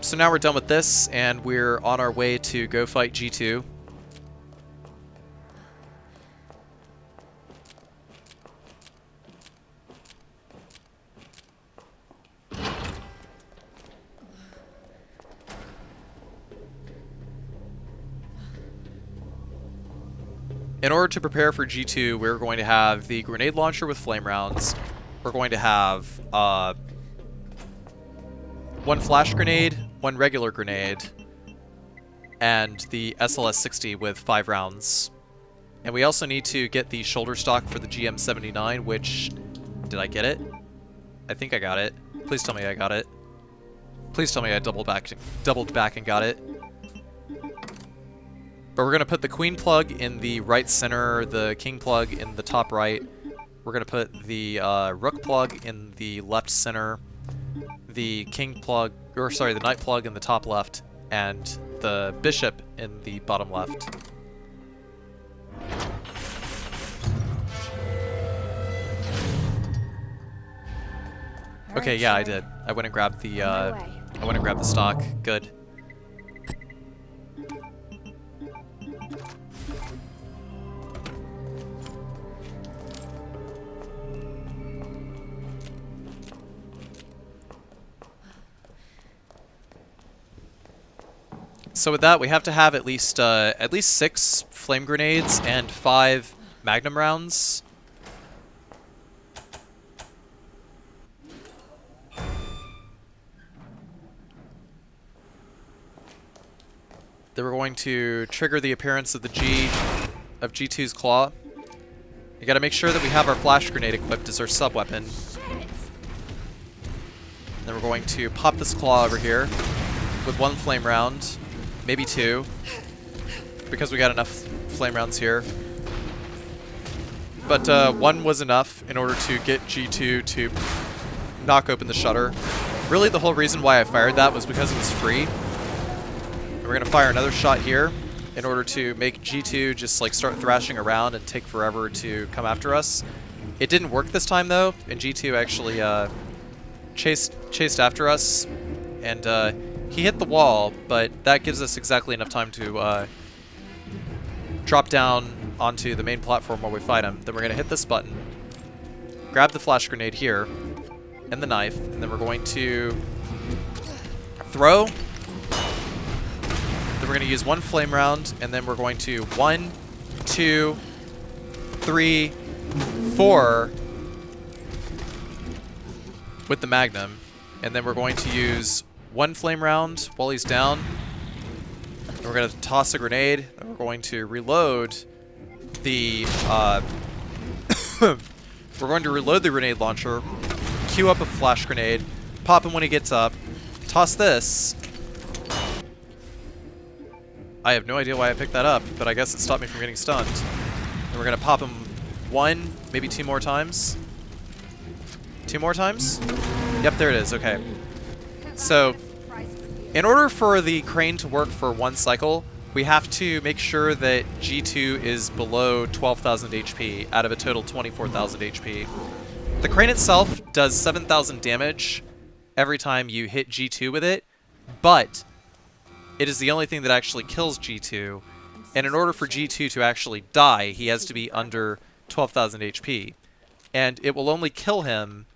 So now we're done with this, and we're on our way to go fight G2. In order to prepare for G2, we're going to have the grenade launcher with flame rounds. We're going to have one flash grenade, one regular grenade, and the SLS-60 with 5 rounds. And we also need to get the shoulder stock for the GM79, which... Did I get it? I think I got it. Please tell me I got it. Please tell me I doubled back and got it. But we're going to put the queen plug in the right center, the king plug in the top right. We're going to put the rook plug in the left center, the king plug, or sorry, the knight plug in the top left, and the bishop in the bottom left. Okay, yeah, I did. I went and grabbed the stock. Good. So with that, we have to have at least 6 flame grenades and 5 magnum rounds. Then we're going to trigger the appearance of the G2's claw. You got to make sure that we have our flash grenade equipped as our sub weapon. Then we're going to pop this claw over here with 1 flame round. Maybe 2, because we got enough flame rounds here. But 1 was enough in order to get G2 to knock open the shutter. Really, the whole reason why I fired that was because it was free. And we're going to fire another shot here in order to make G2 just like start thrashing around and take forever to come after us. It didn't work this time though, and G2 actually chased after us, and he hit the wall, but that gives us exactly enough time to drop down onto the main platform while we fight him. Then we're going to hit this button, grab the flash grenade here, and the knife, and then we're going to throw. Then we're going to use 1 flame round, and then we're going to 1, 2, 3, 4 with the magnum, and then we're going to use 1 flame round while he's down. And we're going to toss a grenade. And we're going to reload the we're going to reload the grenade launcher, queue up a flash grenade, pop him when he gets up, toss this. I have no idea why I picked that up, but I guess it stopped me from getting stunned. And we're going to pop him 1, maybe 2 more times. 2 more times? Yep, there it is. Okay. So, in order for the crane to work for 1 cycle, we have to make sure that G2 is below 12,000 HP out of a total 24,000 HP. The crane itself does 7,000 damage every time you hit G2 with it, but it is the only thing that actually kills G2, and in order for G2 to actually die, he has to be under 12,000 HP. and it will only kill him.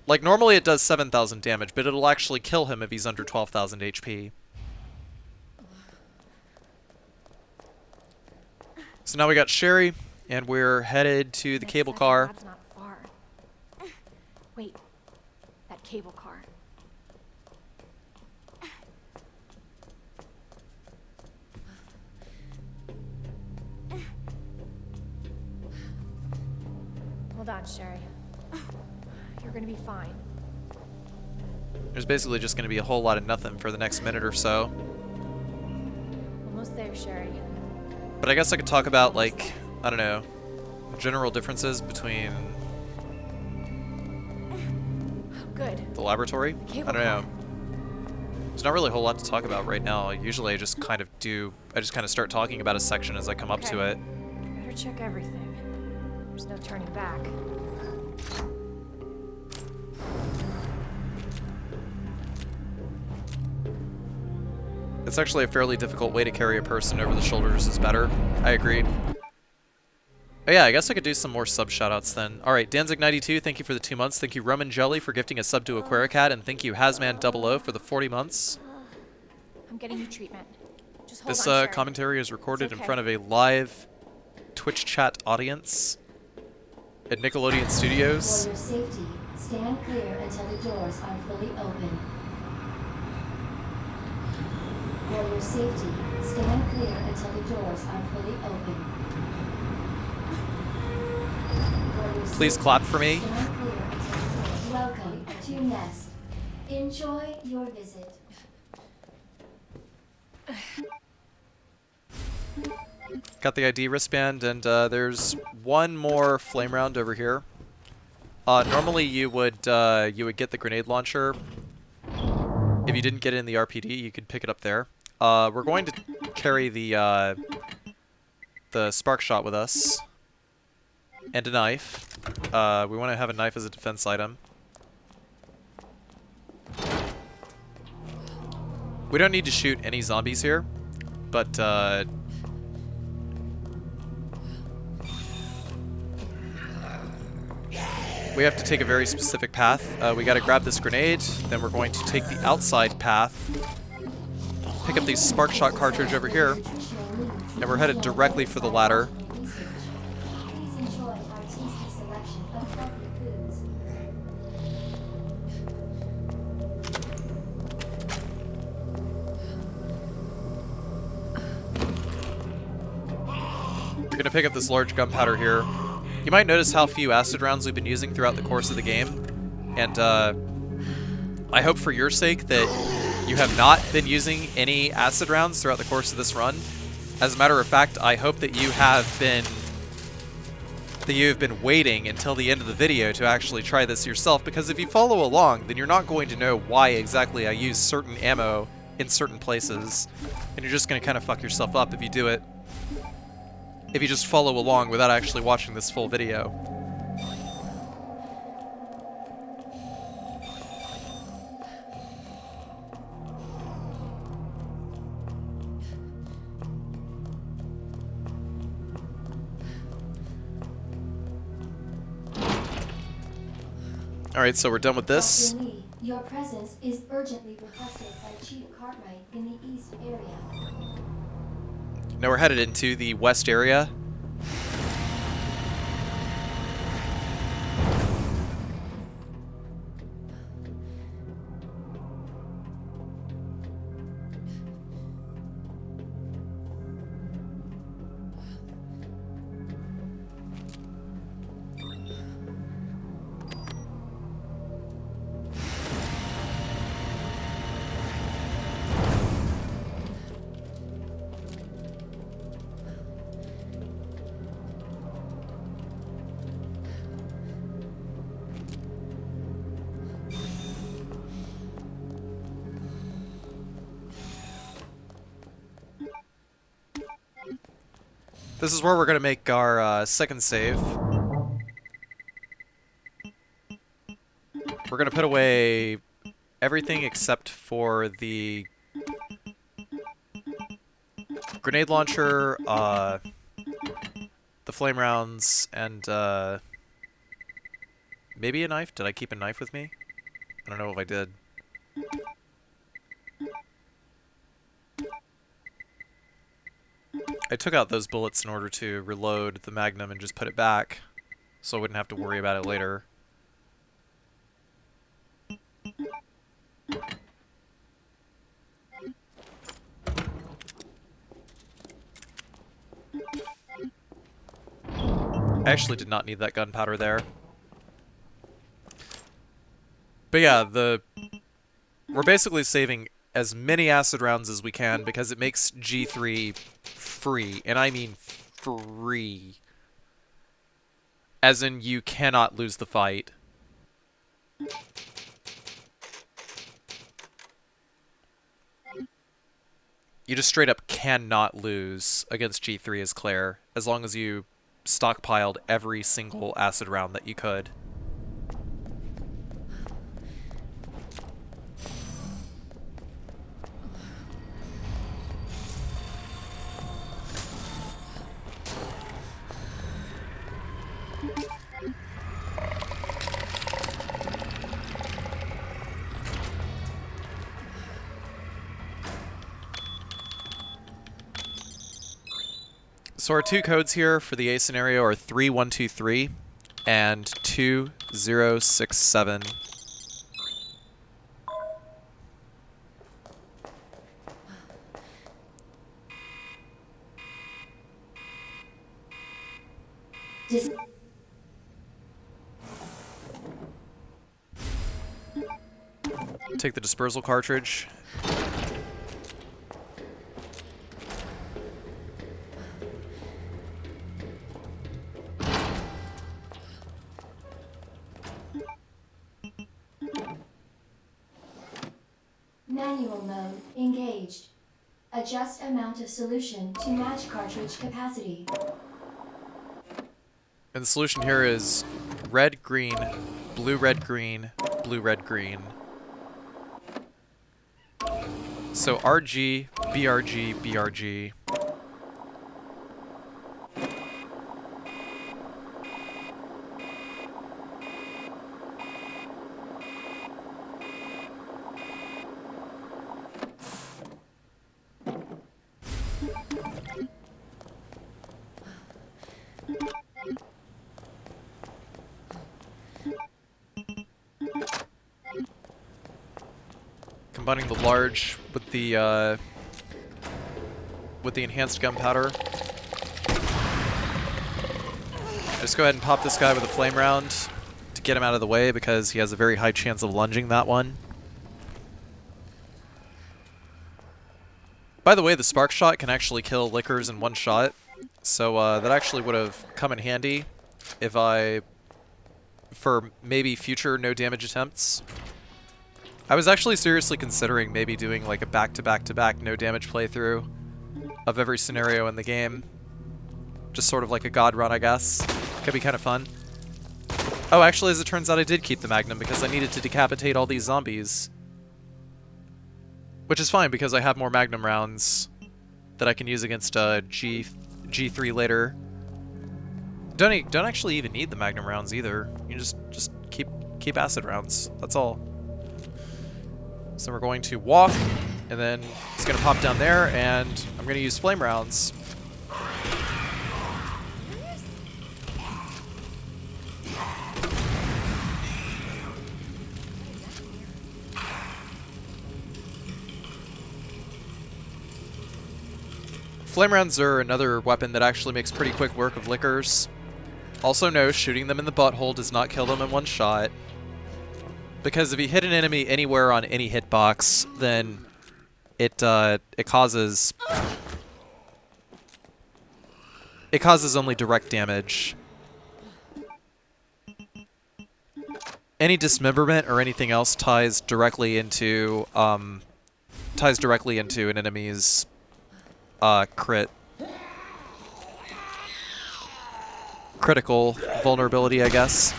Like, normally it does 7,000 damage, but it'll actually kill him if he's under 12,000 HP. So now we got Sherry, and we're headed to the cable car. That's not far. Wait, that cable car. Hold on, Sherry. You're gonna be fine. There's basically just going to be a whole lot of nothing for the next minute or so. Almost there, Sherry. But I guess I could talk about, like, I don't know, general differences between Good. the laboratory. Cable I don't know. car. There's not really a whole lot to talk about right now. Usually I just kind of start talking about a section as I come up to Okay. it. Better check everything. There's no turning back. It's actually a fairly difficult way to carry a person over the shoulders is better. I agree. Oh yeah, I guess I could do some more sub shoutouts then. Alright, Danzig92, thank you for the 2 months. Thank you Roman Jelly for gifting a sub to Aquaricat, and thank you Hazman00 for the 40 months. I'm getting you treatment. Just hold This on, Sherry. commentary is recorded It's in okay. front of a live Twitch chat audience at Nickelodeon For Studios. your safety, stand clear until the doors are fully open. For your safety, stand clear until the doors are fully open. For your Please safety, clap for me. stand clear until the doors. Welcome to Nest. Enjoy your visit. Got the ID wristband, and there's one more flame round over here. Normally you would get the grenade launcher. If you didn't get it in the RPD, you could pick it up there. We're going to carry the spark shot with us, and a knife. We want to have a knife as a defense item. We don't need to shoot any zombies here, but we have to take a very specific path. We gotta grab this grenade, then we're going to take the outside path, pick up the spark shot cartridge over here, and we're headed directly for the ladder. Please enjoy our tasty selection of healthy foods. We're gonna pick up this large gunpowder here. You might notice how few acid rounds we've been using throughout the course of the game, and I hope for your sake that you have not been using any acid rounds throughout the course of this run. As a matter of fact, I hope that you have been waiting until the end of the video to actually try this yourself, because if you follow along, then you're not going to know why exactly I use certain ammo in certain places, and you're just going to kind of fuck yourself up if you do it. If you just follow along without actually watching this full video. Alright, so we're done with this. Dr. Lee, your presence is urgently requested by Chief Cartwright in the East area. Now we're headed into the west area. This is where we're going to make our second save. We're going to put away everything except for the grenade launcher, the flame rounds and maybe a knife. Did I keep a knife with me? I don't know if I did. I took out those bullets in order to reload the Magnum and just put it back, so I wouldn't have to worry about it later. I actually did not need that gunpowder there. But yeah, we're basically saving as many acid rounds as we can because it makes G3 free, and I mean free. As in, you cannot lose the fight. You just straight up cannot lose against G3 as Claire, as long as you stockpiled every single acid round that you could. So our two codes here for the A scenario are 3123 and 2067. Take the dispersal cartridge. Manual mode engaged. Adjust amount of solution to match cartridge capacity. And the solution here is red, green, blue, red, green, blue, red, green. So RG, BRG, BRG. Combining the large with the enhanced gunpowder. Just go ahead and pop this guy with a flame round to get him out of the way because he has a very high chance of lunging that one. By the way, the spark shot can actually kill lickers in one shot, so that actually would have come in handy if for maybe future no damage attempts. I was actually seriously considering maybe doing like a back-to-back-to-back no damage playthrough of every scenario in the game. Just sort of like a god run, I guess. Could be kind of fun. Oh, actually, as it turns out, I did keep the Magnum because I needed to decapitate all these zombies. Which is fine because I have more Magnum rounds that I can use against G3 later. Don't actually even need the Magnum rounds either. You just keep acid rounds. That's all. So we're going to walk, and then it's going to pop down there, and I'm going to use flame rounds. Flame rounds are another weapon that actually makes pretty quick work of lickers. Also know, shooting them in the butthole does not kill them in one shot. Because if you hit an enemy anywhere on any hitbox, then it causes only direct damage. Any dismemberment or anything else ties directly into an enemy's critical vulnerability, I guess.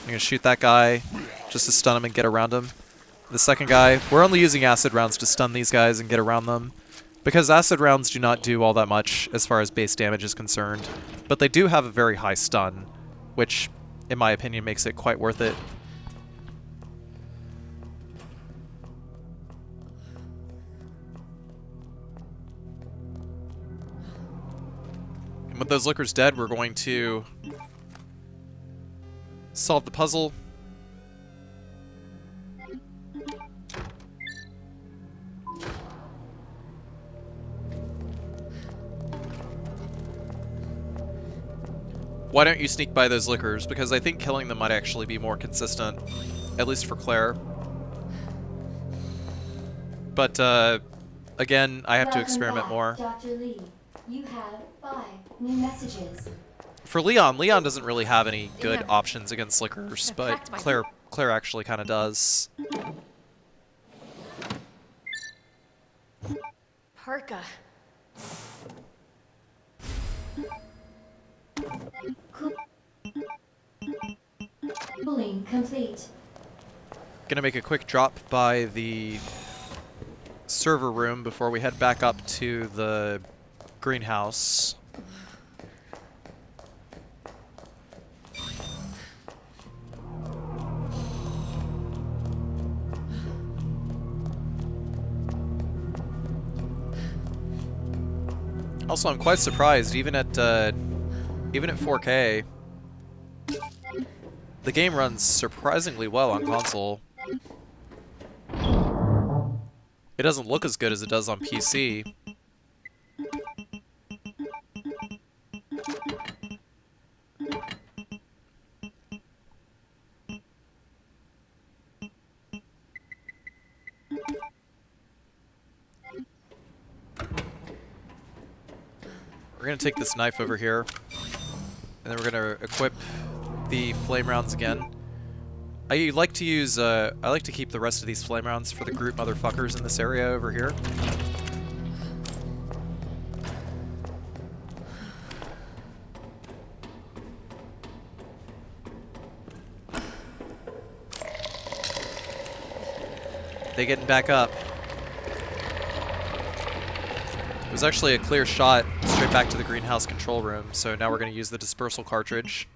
I'm gonna shoot that guy just to stun him and get around him. The second guy, we're only using acid rounds to stun these guys and get around them. Because acid rounds do not do all that much as far as base damage is concerned, but they do have a very high stun, which, in my opinion, makes it quite worth it. And with those lickers dead, we're going to solve the puzzle. Why don't you sneak by those lickers? Because I think killing them might actually be more consistent, at least for Claire. But, again, I have to experiment more. Dr. Lee, you have 5 new messages. For Leon, Leon doesn't really have any good options against lickers, but Claire actually kind of does. Parka. Cooling complete. Gonna make a quick drop by the server room before we head back up to the greenhouse. Also, I'm quite surprised, even at 4K, the game runs surprisingly well on console. It doesn't look as good as it does on PC. We're gonna take this knife over here, and then we're gonna equip the flame rounds again. I like to use, I like to keep the rest of these flame rounds for the group motherfuckers in this area over here. They getting back up. It was actually a clear shot straight back to the greenhouse control room, so now we're going to use the dispersal cartridge.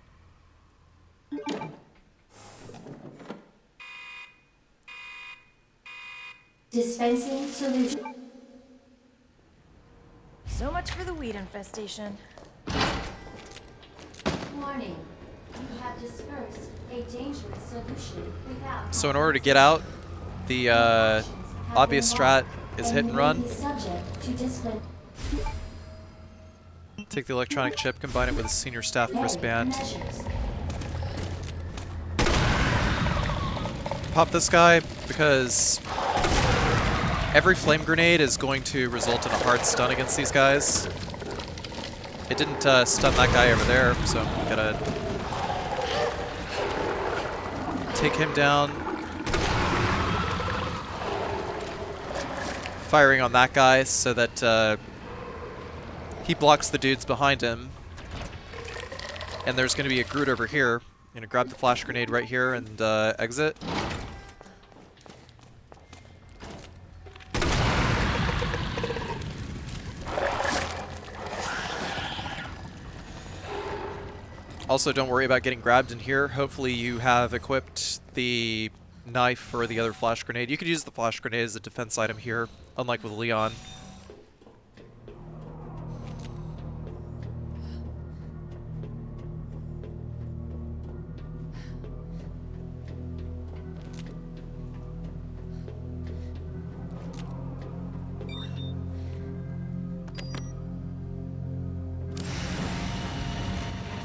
Dispensing solution. So much for the weed infestation. Warning. You have dispersed a dangerous solution without... So in order to get out, the obvious strat is hit and run. Take the electronic chip, combine it with a senior staff wristband. Pop this guy because every flame grenade is going to result in a hard stun against these guys. It didn't stun that guy over there, so we gotta take him down. Firing on that guy so that he blocks the dudes behind him. And there's going to be a Groot over here. I'm going to grab the flash grenade right here and exit. Also, don't worry about getting grabbed in here. Hopefully you have equipped the knife or the other flash grenade. You could use the flash grenade as a defense item here, unlike with Leon.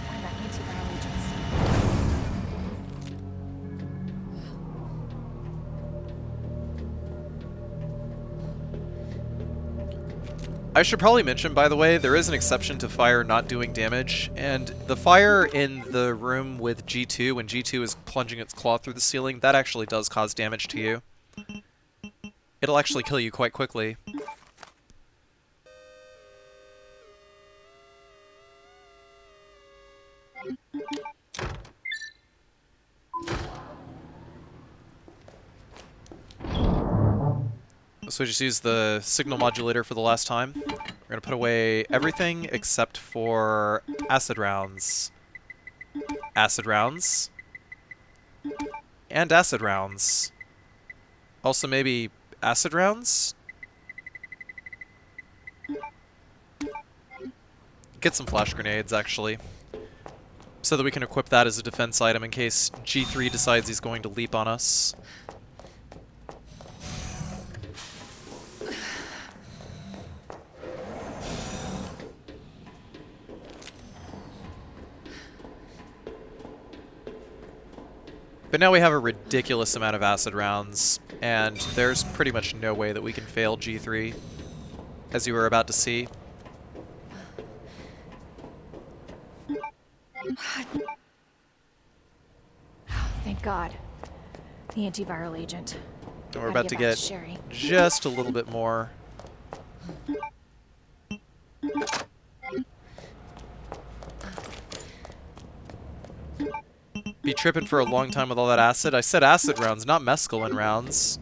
Find that antiviral agents. I should probably mention, by the way, there is an exception to fire not doing damage, and the fire in the room with G2, when G2 is plunging its claw through the ceiling, that actually does cause damage to you. It'll actually kill you quite quickly. So we just use the signal modulator for the last time. We're gonna put away everything except for acid rounds. Acid rounds. And acid rounds. Also maybe acid rounds? Get some flash grenades, actually. So that we can equip that as a defense item in case G3 decides he's going to leap on us. But now we have a ridiculous amount of acid rounds, and there's pretty much no way that we can fail G3, as you were about to see. Thank God. The antiviral agent. And we're Gotta about to back get Sherry. just a little bit more. Be tripping for a long time with all that acid. I said acid rounds, not mescaline rounds.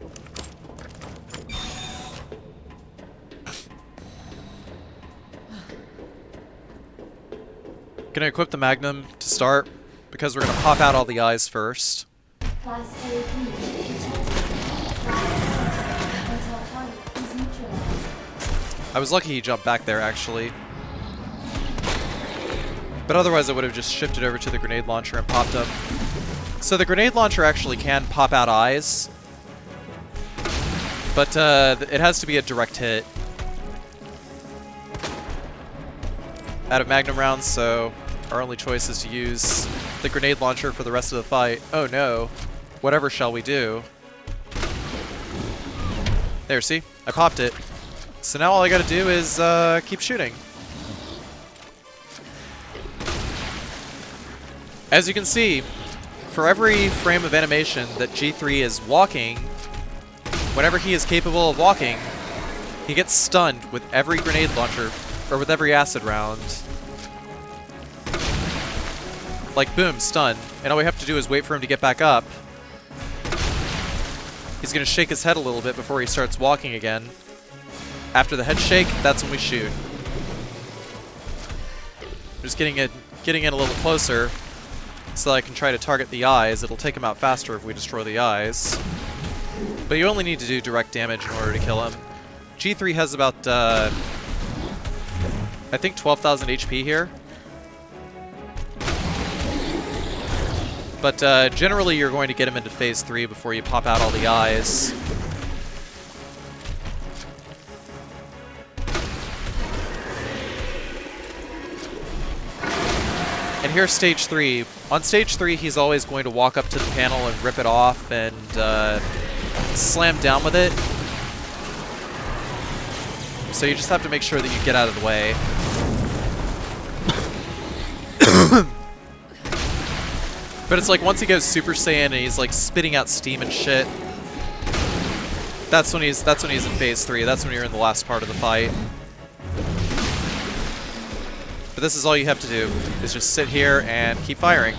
Gonna equip the Magnum to start, because we're gonna pop out all the eyes first. Class A breach detected. Until target is neutralized. I was lucky he jumped back there, actually. But otherwise I would have just shifted over to the grenade launcher and popped up. So the grenade launcher actually can pop out eyes. But it has to be a direct hit. Out of Magnum rounds, so our only choice is to use the grenade launcher for the rest of the fight. Oh no. Whatever shall we do? There, see? I popped it. So now all I gotta do is keep shooting. As you can see, for every frame of animation that G3 is walking, whenever he is capable of walking, he gets stunned with every grenade launcher, or with every acid round. Like, boom, stun. And all we have to do is wait for him to get back up. He's gonna shake his head a little bit before he starts walking again. After the head shake, that's when we shoot. Just getting in a little closer so that I can try to target the eyes. It'll take him out faster if we destroy the eyes. But you only need to do direct damage in order to kill him. G3 has about, I think 12,000 HP here. But generally you're going to get him into phase 3 before you pop out all the eyes. And here's stage 3. On stage 3, he's always going to walk up to the panel and rip it off and slam down with it. So you just have to make sure that you get out of the way. But it's like once he goes Super Saiyan and he's like spitting out steam and shit, that's when he's in phase 3. That's when you're in the last part of the fight. But this is all you have to do, is just sit here and keep firing.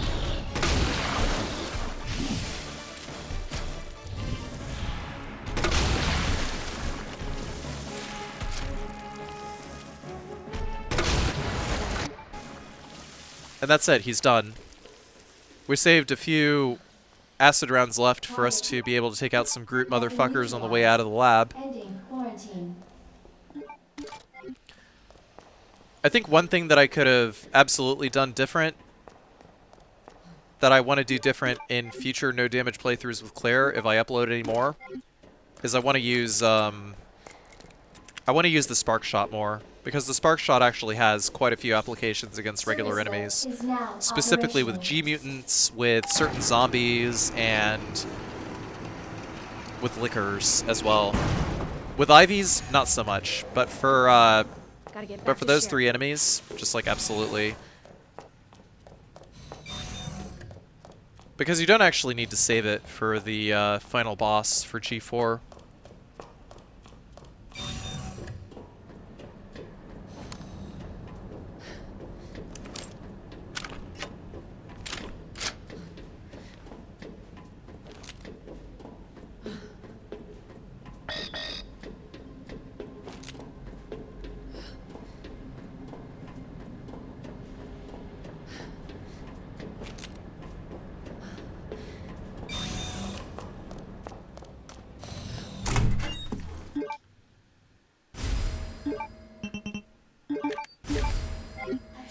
And that's it, he's done. We saved a few acid rounds left for us to be able to take out some Groot motherfuckers on the way out of the lab. Ending quarantine. I think one thing that I could have absolutely done different, that I want to do different in future no damage playthroughs with Claire if I upload any more, is I want to use the Spark Shot more, because the Spark Shot actually has quite a few applications against regular Service enemies, is now specifically with operational. G-mutants, with certain zombies, and with lickers as well. With Ivies, not so much, but for Gotta get back But for to those Sherry. 3 enemies, just like absolutely. Because you don't actually need to save it for the final boss for G4.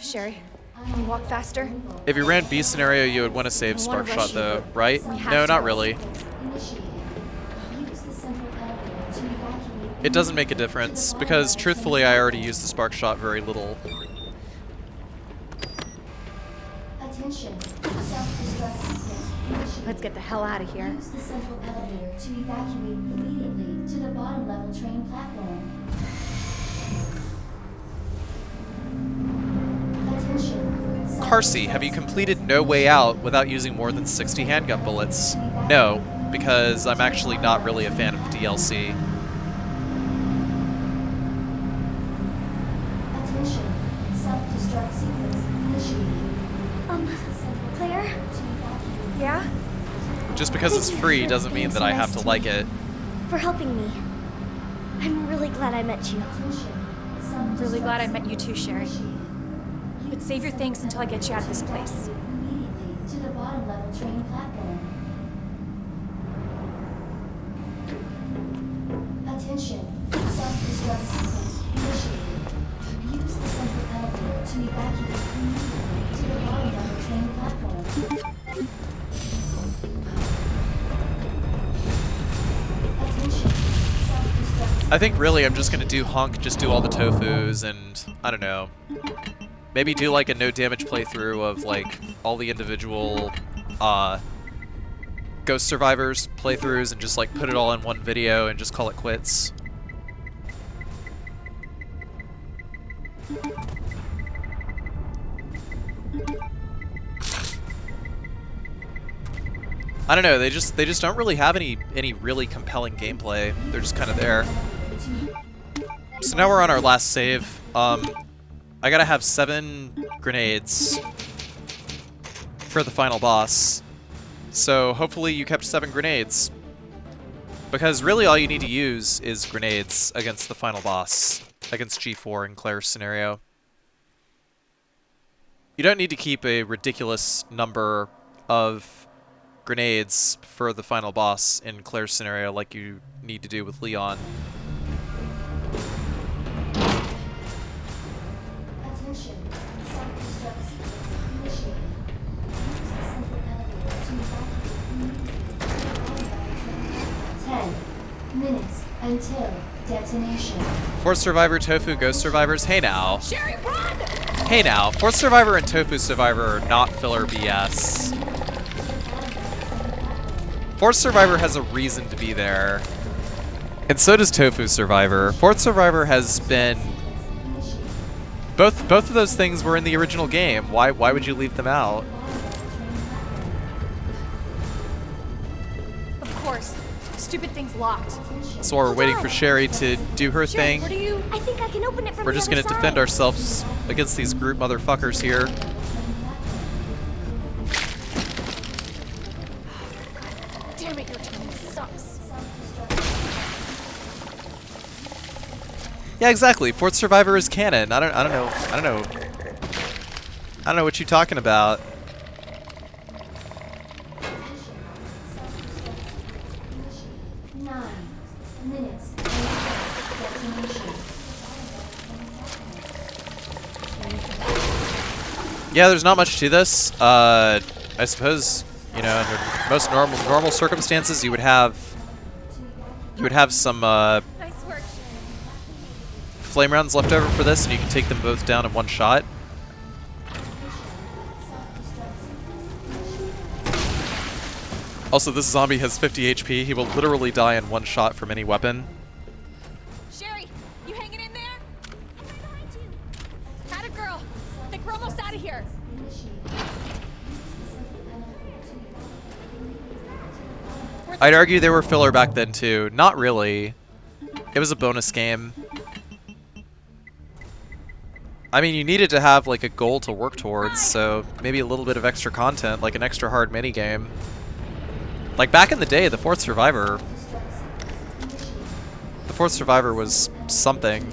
Sherry, can you walk faster? If you ran B scenario, you would want to save I wanna Spark rush Shot you, though, but right? we have No, to not go. really. Initiated. Use the central elevator to evacuate. It doesn't make a difference, because truthfully I already used the Spark Shot very little. Attention. Self-destruct sequence initiated. Let's get the hell out of here. Use the central elevator to evacuate immediately to the bottom level train platform. Attention. Carsey, have you completed No Way Out without using more than 60 handgun bullets? No, because I'm actually not really a fan of the DLC. Attention. Self-destruct sequence initiated. Claire? Yeah? Just because it's free doesn't mean that I have to like it. For helping me. I'm really glad I met you. I'm really glad I met you too, Sherry. But save your thanks until I get you out of this place. Immediately to the bottom level train platform. Attention. Self-destruct sequence initiated. Use the central elevator to evacuate immediately to the bottom level train platform. Attention. Self-destruct. I think really I'm just gonna do Hunk, just do all the tofus, and I don't know. Maybe do like a no damage playthrough of like all the individual Ghost Survivors playthroughs and just like put it all in one video and just call it quits. I don't know, they just don't really have any really compelling gameplay. They're just kind of there. So now we're on our last save. I gotta have 7 grenades for the final boss. So hopefully you kept 7 grenades. Because really all you need to use is grenades against the final boss. Against G4 in Claire's scenario. You don't need to keep a ridiculous number of grenades for the final boss in Claire's scenario like you need to do with Leon. Attention. Self-destruct sequence initiated. Use the central elevator to evacuate immediately to the bottom level train platform. 10 minutes until detonation. Fourth Survivor, Tofu, Ghost Survivors, hey now. Sherry, run! Hey now, Fourth Survivor and Tofu Survivor are not filler BS. Fourth Survivor has a reason to be there. And so does Tofu Survivor. Fourth Survivor has been... Both of those things were in the original game. Why would you leave them out? Of course. Stupid thing's locked. So while we're waiting for Sherry to do her Sherry, thing, what are you... I think I can open it from we're the just other gonna defend side. ourselves against these group motherfuckers here. Damn it, your timing sucks. Yeah, exactly. Fourth Survivor is canon. I don't know what you're talking about. Initiated. 9 minutes until detonation. Yeah, there's not much to this. I suppose, you know, under most normal circumstances, you would have some Nice work, Sherry. flame rounds left over for this, and you can take them both down in one shot. Also, this zombie has 50 HP. He will literally die in one shot from any weapon. Sherry, you hanging in there? I'm right behind you. Atta girl. I think we're almost out of here. I'd argue they were filler back then too. Not really. It was a bonus game. I mean, you needed to have like a goal to work towards, so maybe a little bit of extra content, like an extra hard minigame. Like back in the day, the Fourth Survivor was something.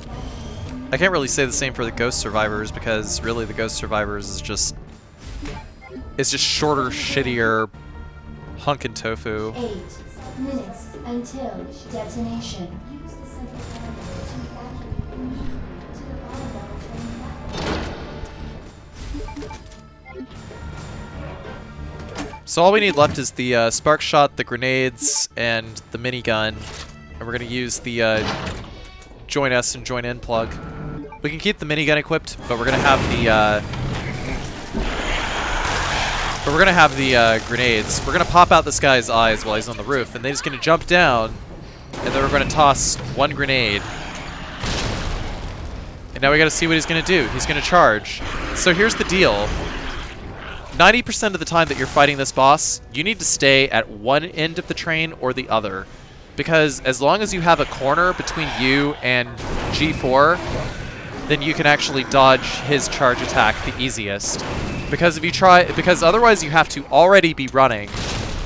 I can't really say the same for the Ghost Survivors because really the Ghost Survivors is just shorter, shittier Hunk and Tofu. 8 minutes until detonation. Use the central elevator to evacuate immediately So all we need left is the spark shot, the grenades, and the minigun. And we're going to use the join S and join N plug. We can keep the minigun equipped, but we're going to have the grenades. We're going to pop out this guy's eyes while he's on the roof, and then he's going to jump down, and then we're going to toss one grenade. And now we got to see what he's going to do. He's going to charge. So here's the deal. 90% of the time that you're fighting this boss, you need to stay at one end of the train or the other. Because as long as you have a corner between you and G4, then you can actually dodge his charge attack the easiest. Because otherwise you have to already be running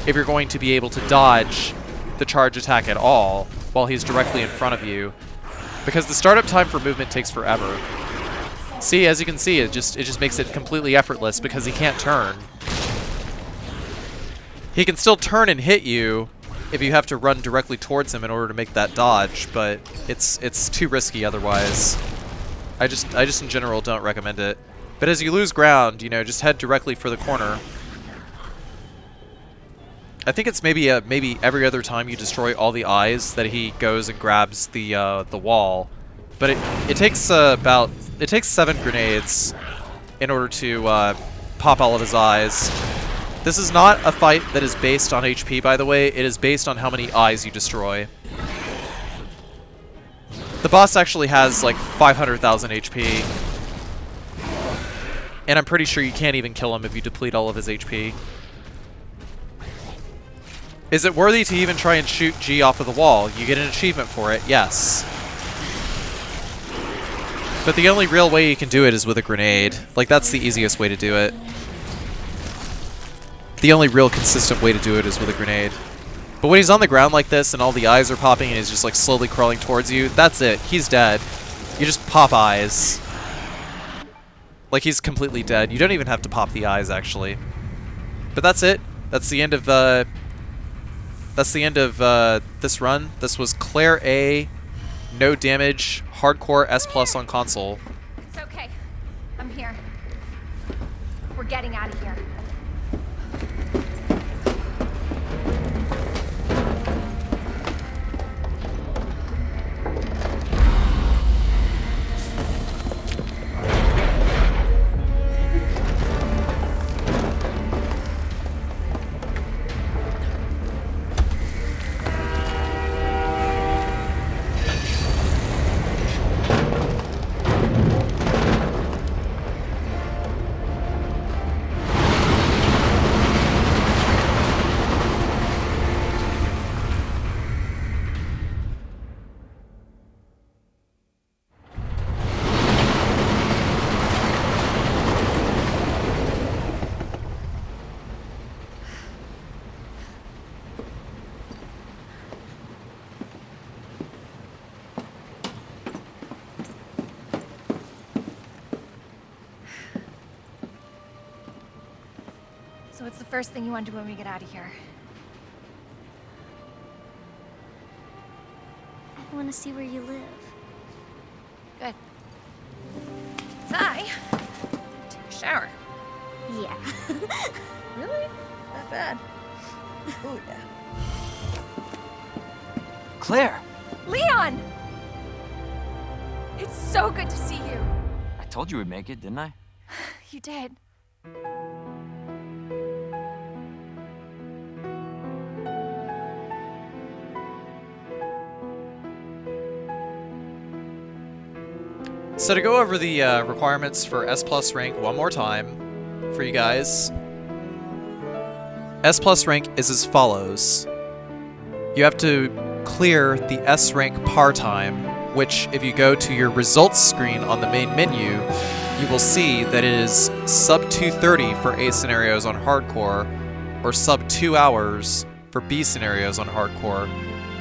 if you're going to be able to dodge the charge attack at all while he's directly in front of you. Because the startup time for movement takes forever. See, as you can see, it just makes it completely effortless because he can't turn. He can still turn and hit you if you have to run directly towards him in order to make that dodge, but it's too risky otherwise. I just in general don't recommend it. But as you lose ground, you know, just head directly for the corner. I think it's maybe every other time you destroy all the eyes that he goes and grabs the wall. But it takes 7 grenades in order to pop all of his eyes. This is not a fight that is based on HP, by the way. It is based on how many eyes you destroy. The boss actually has like 500,000 HP. And I'm pretty sure you can't even kill him if you deplete all of his HP. Is it worthy to even try and shoot G off of the wall? You get an achievement for it, yes. But the only real way you can do it is with a grenade. Like, that's the easiest way to do it. The only real consistent way to do it is with a grenade. But when he's on the ground like this and all the eyes are popping and he's just like slowly crawling towards you, that's it. He's dead. You just pop eyes. Like, he's completely dead. You don't even have to pop the eyes, actually. But that's it. That's the end of this run. This was Claire A. No damage. Hardcore S+ on console. It's okay. I'm here. We're getting out of here. So what's the first thing you want to do when we get out of here? I want to see where you live. Good. Ty, take a shower. Yeah. Really? That bad? Oh yeah. Claire! Leon! It's so good to see you. I told you we'd make it, didn't I? You did. So to go over the requirements for S+ rank one more time for you guys. S+ rank is as follows. You have to clear the S rank par time, which if you go to your results screen on the main menu, you will see that it is sub 230 for A scenarios on hardcore, or sub 2 hours for B scenarios on hardcore.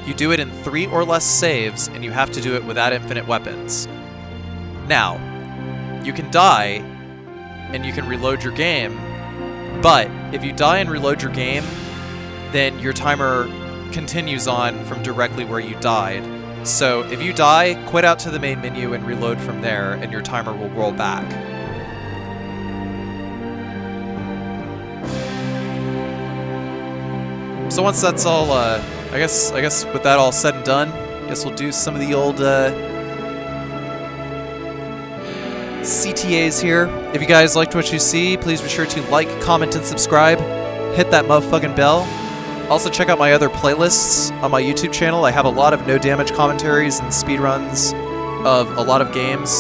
You do it in 3 or less saves, and you have to do it without infinite weapons. Now, you can die, and you can reload your game, but if you die and reload your game, then your timer continues on from directly where you died. So if you die, quit out to the main menu and reload from there, and your timer will roll back. So once that's all, I guess with that all said and done, I guess we'll do some of the old CTAs here. If you guys liked what you see, please be sure to like, comment, and subscribe. Hit that motherfucking bell. Also check out my other playlists on my YouTube channel. I have a lot of no damage commentaries and speedruns of a lot of games,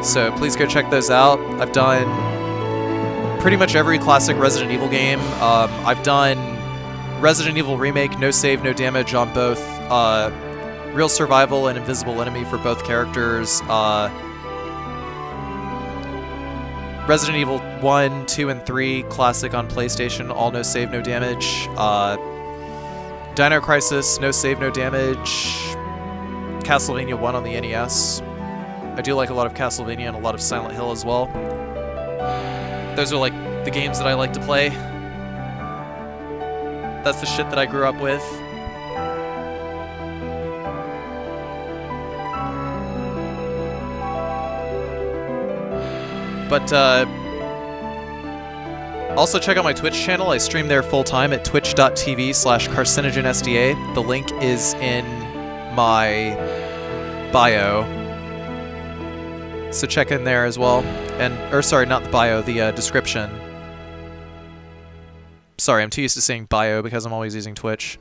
so please go check those out. I've done pretty much every classic Resident Evil game. I've done Resident Evil Remake, no save, no damage on both Real Survival and Invisible Enemy for both characters. Resident Evil 1, 2, and 3 classic on PlayStation, all no save, no damage. Dino Crisis, no save, no damage. Castlevania 1 on the NES. I do like a lot of Castlevania and a lot of Silent Hill as well. Those are like the games that I like to play. That's the shit that I grew up with. But also check out my Twitch channel. I stream there full time at twitch.tv/CarcinogenSDA. The link is in my bio, so check in there as well. Or sorry, not the bio, the description. Sorry, I'm too used to saying bio because I'm always using Twitch.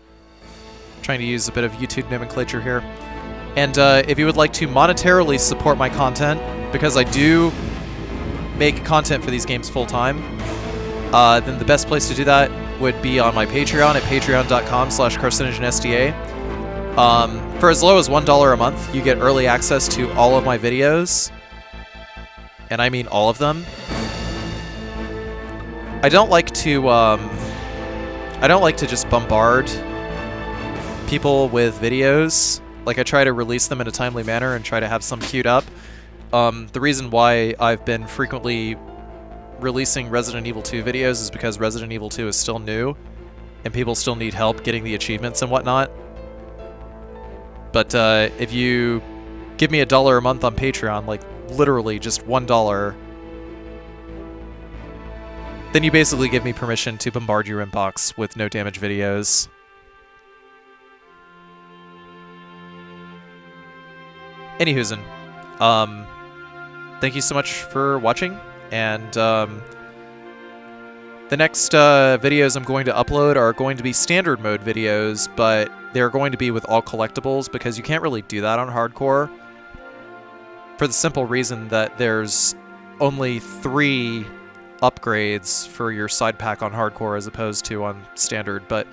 I'm trying to use a bit of YouTube nomenclature here. And if you would like to monetarily support my content, because I do make content for these games full time, then the best place to do that would be on my Patreon at patreon.com/CarcinogenSDA. For as low as $1 a month, you get early access to all of my videos, and I mean all of them. I don't like to just bombard people with videos. Like, I try to release them in a timely manner and try to have some queued up. The reason why I've been frequently releasing Resident Evil 2 videos is because Resident Evil 2 is still new, and people still need help getting the achievements and whatnot. But if you give me $1 a month on Patreon, like literally just $1, then you basically give me permission to bombard your inbox with no damage videos. Anywhoozin'. Thank you so much for watching, and the next videos I'm going to upload are going to be standard mode videos, but they're going to be with all collectibles because you can't really do that on hardcore for the simple reason that there's only 3 upgrades for your side pack on hardcore as opposed to on standard. But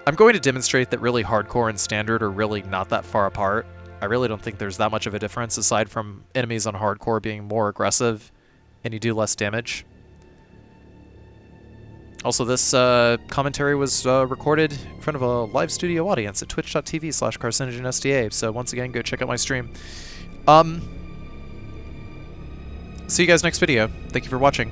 I'm going to demonstrate that really hardcore and standard are really not that far apart. I really don't think there's that much of a difference aside from enemies on hardcore being more aggressive and you do less damage. Also, this commentary was recorded in front of a live studio audience at twitch.tv/CarcinogenSDA, so once again, go check out my stream. See you guys next video. Thank you for watching.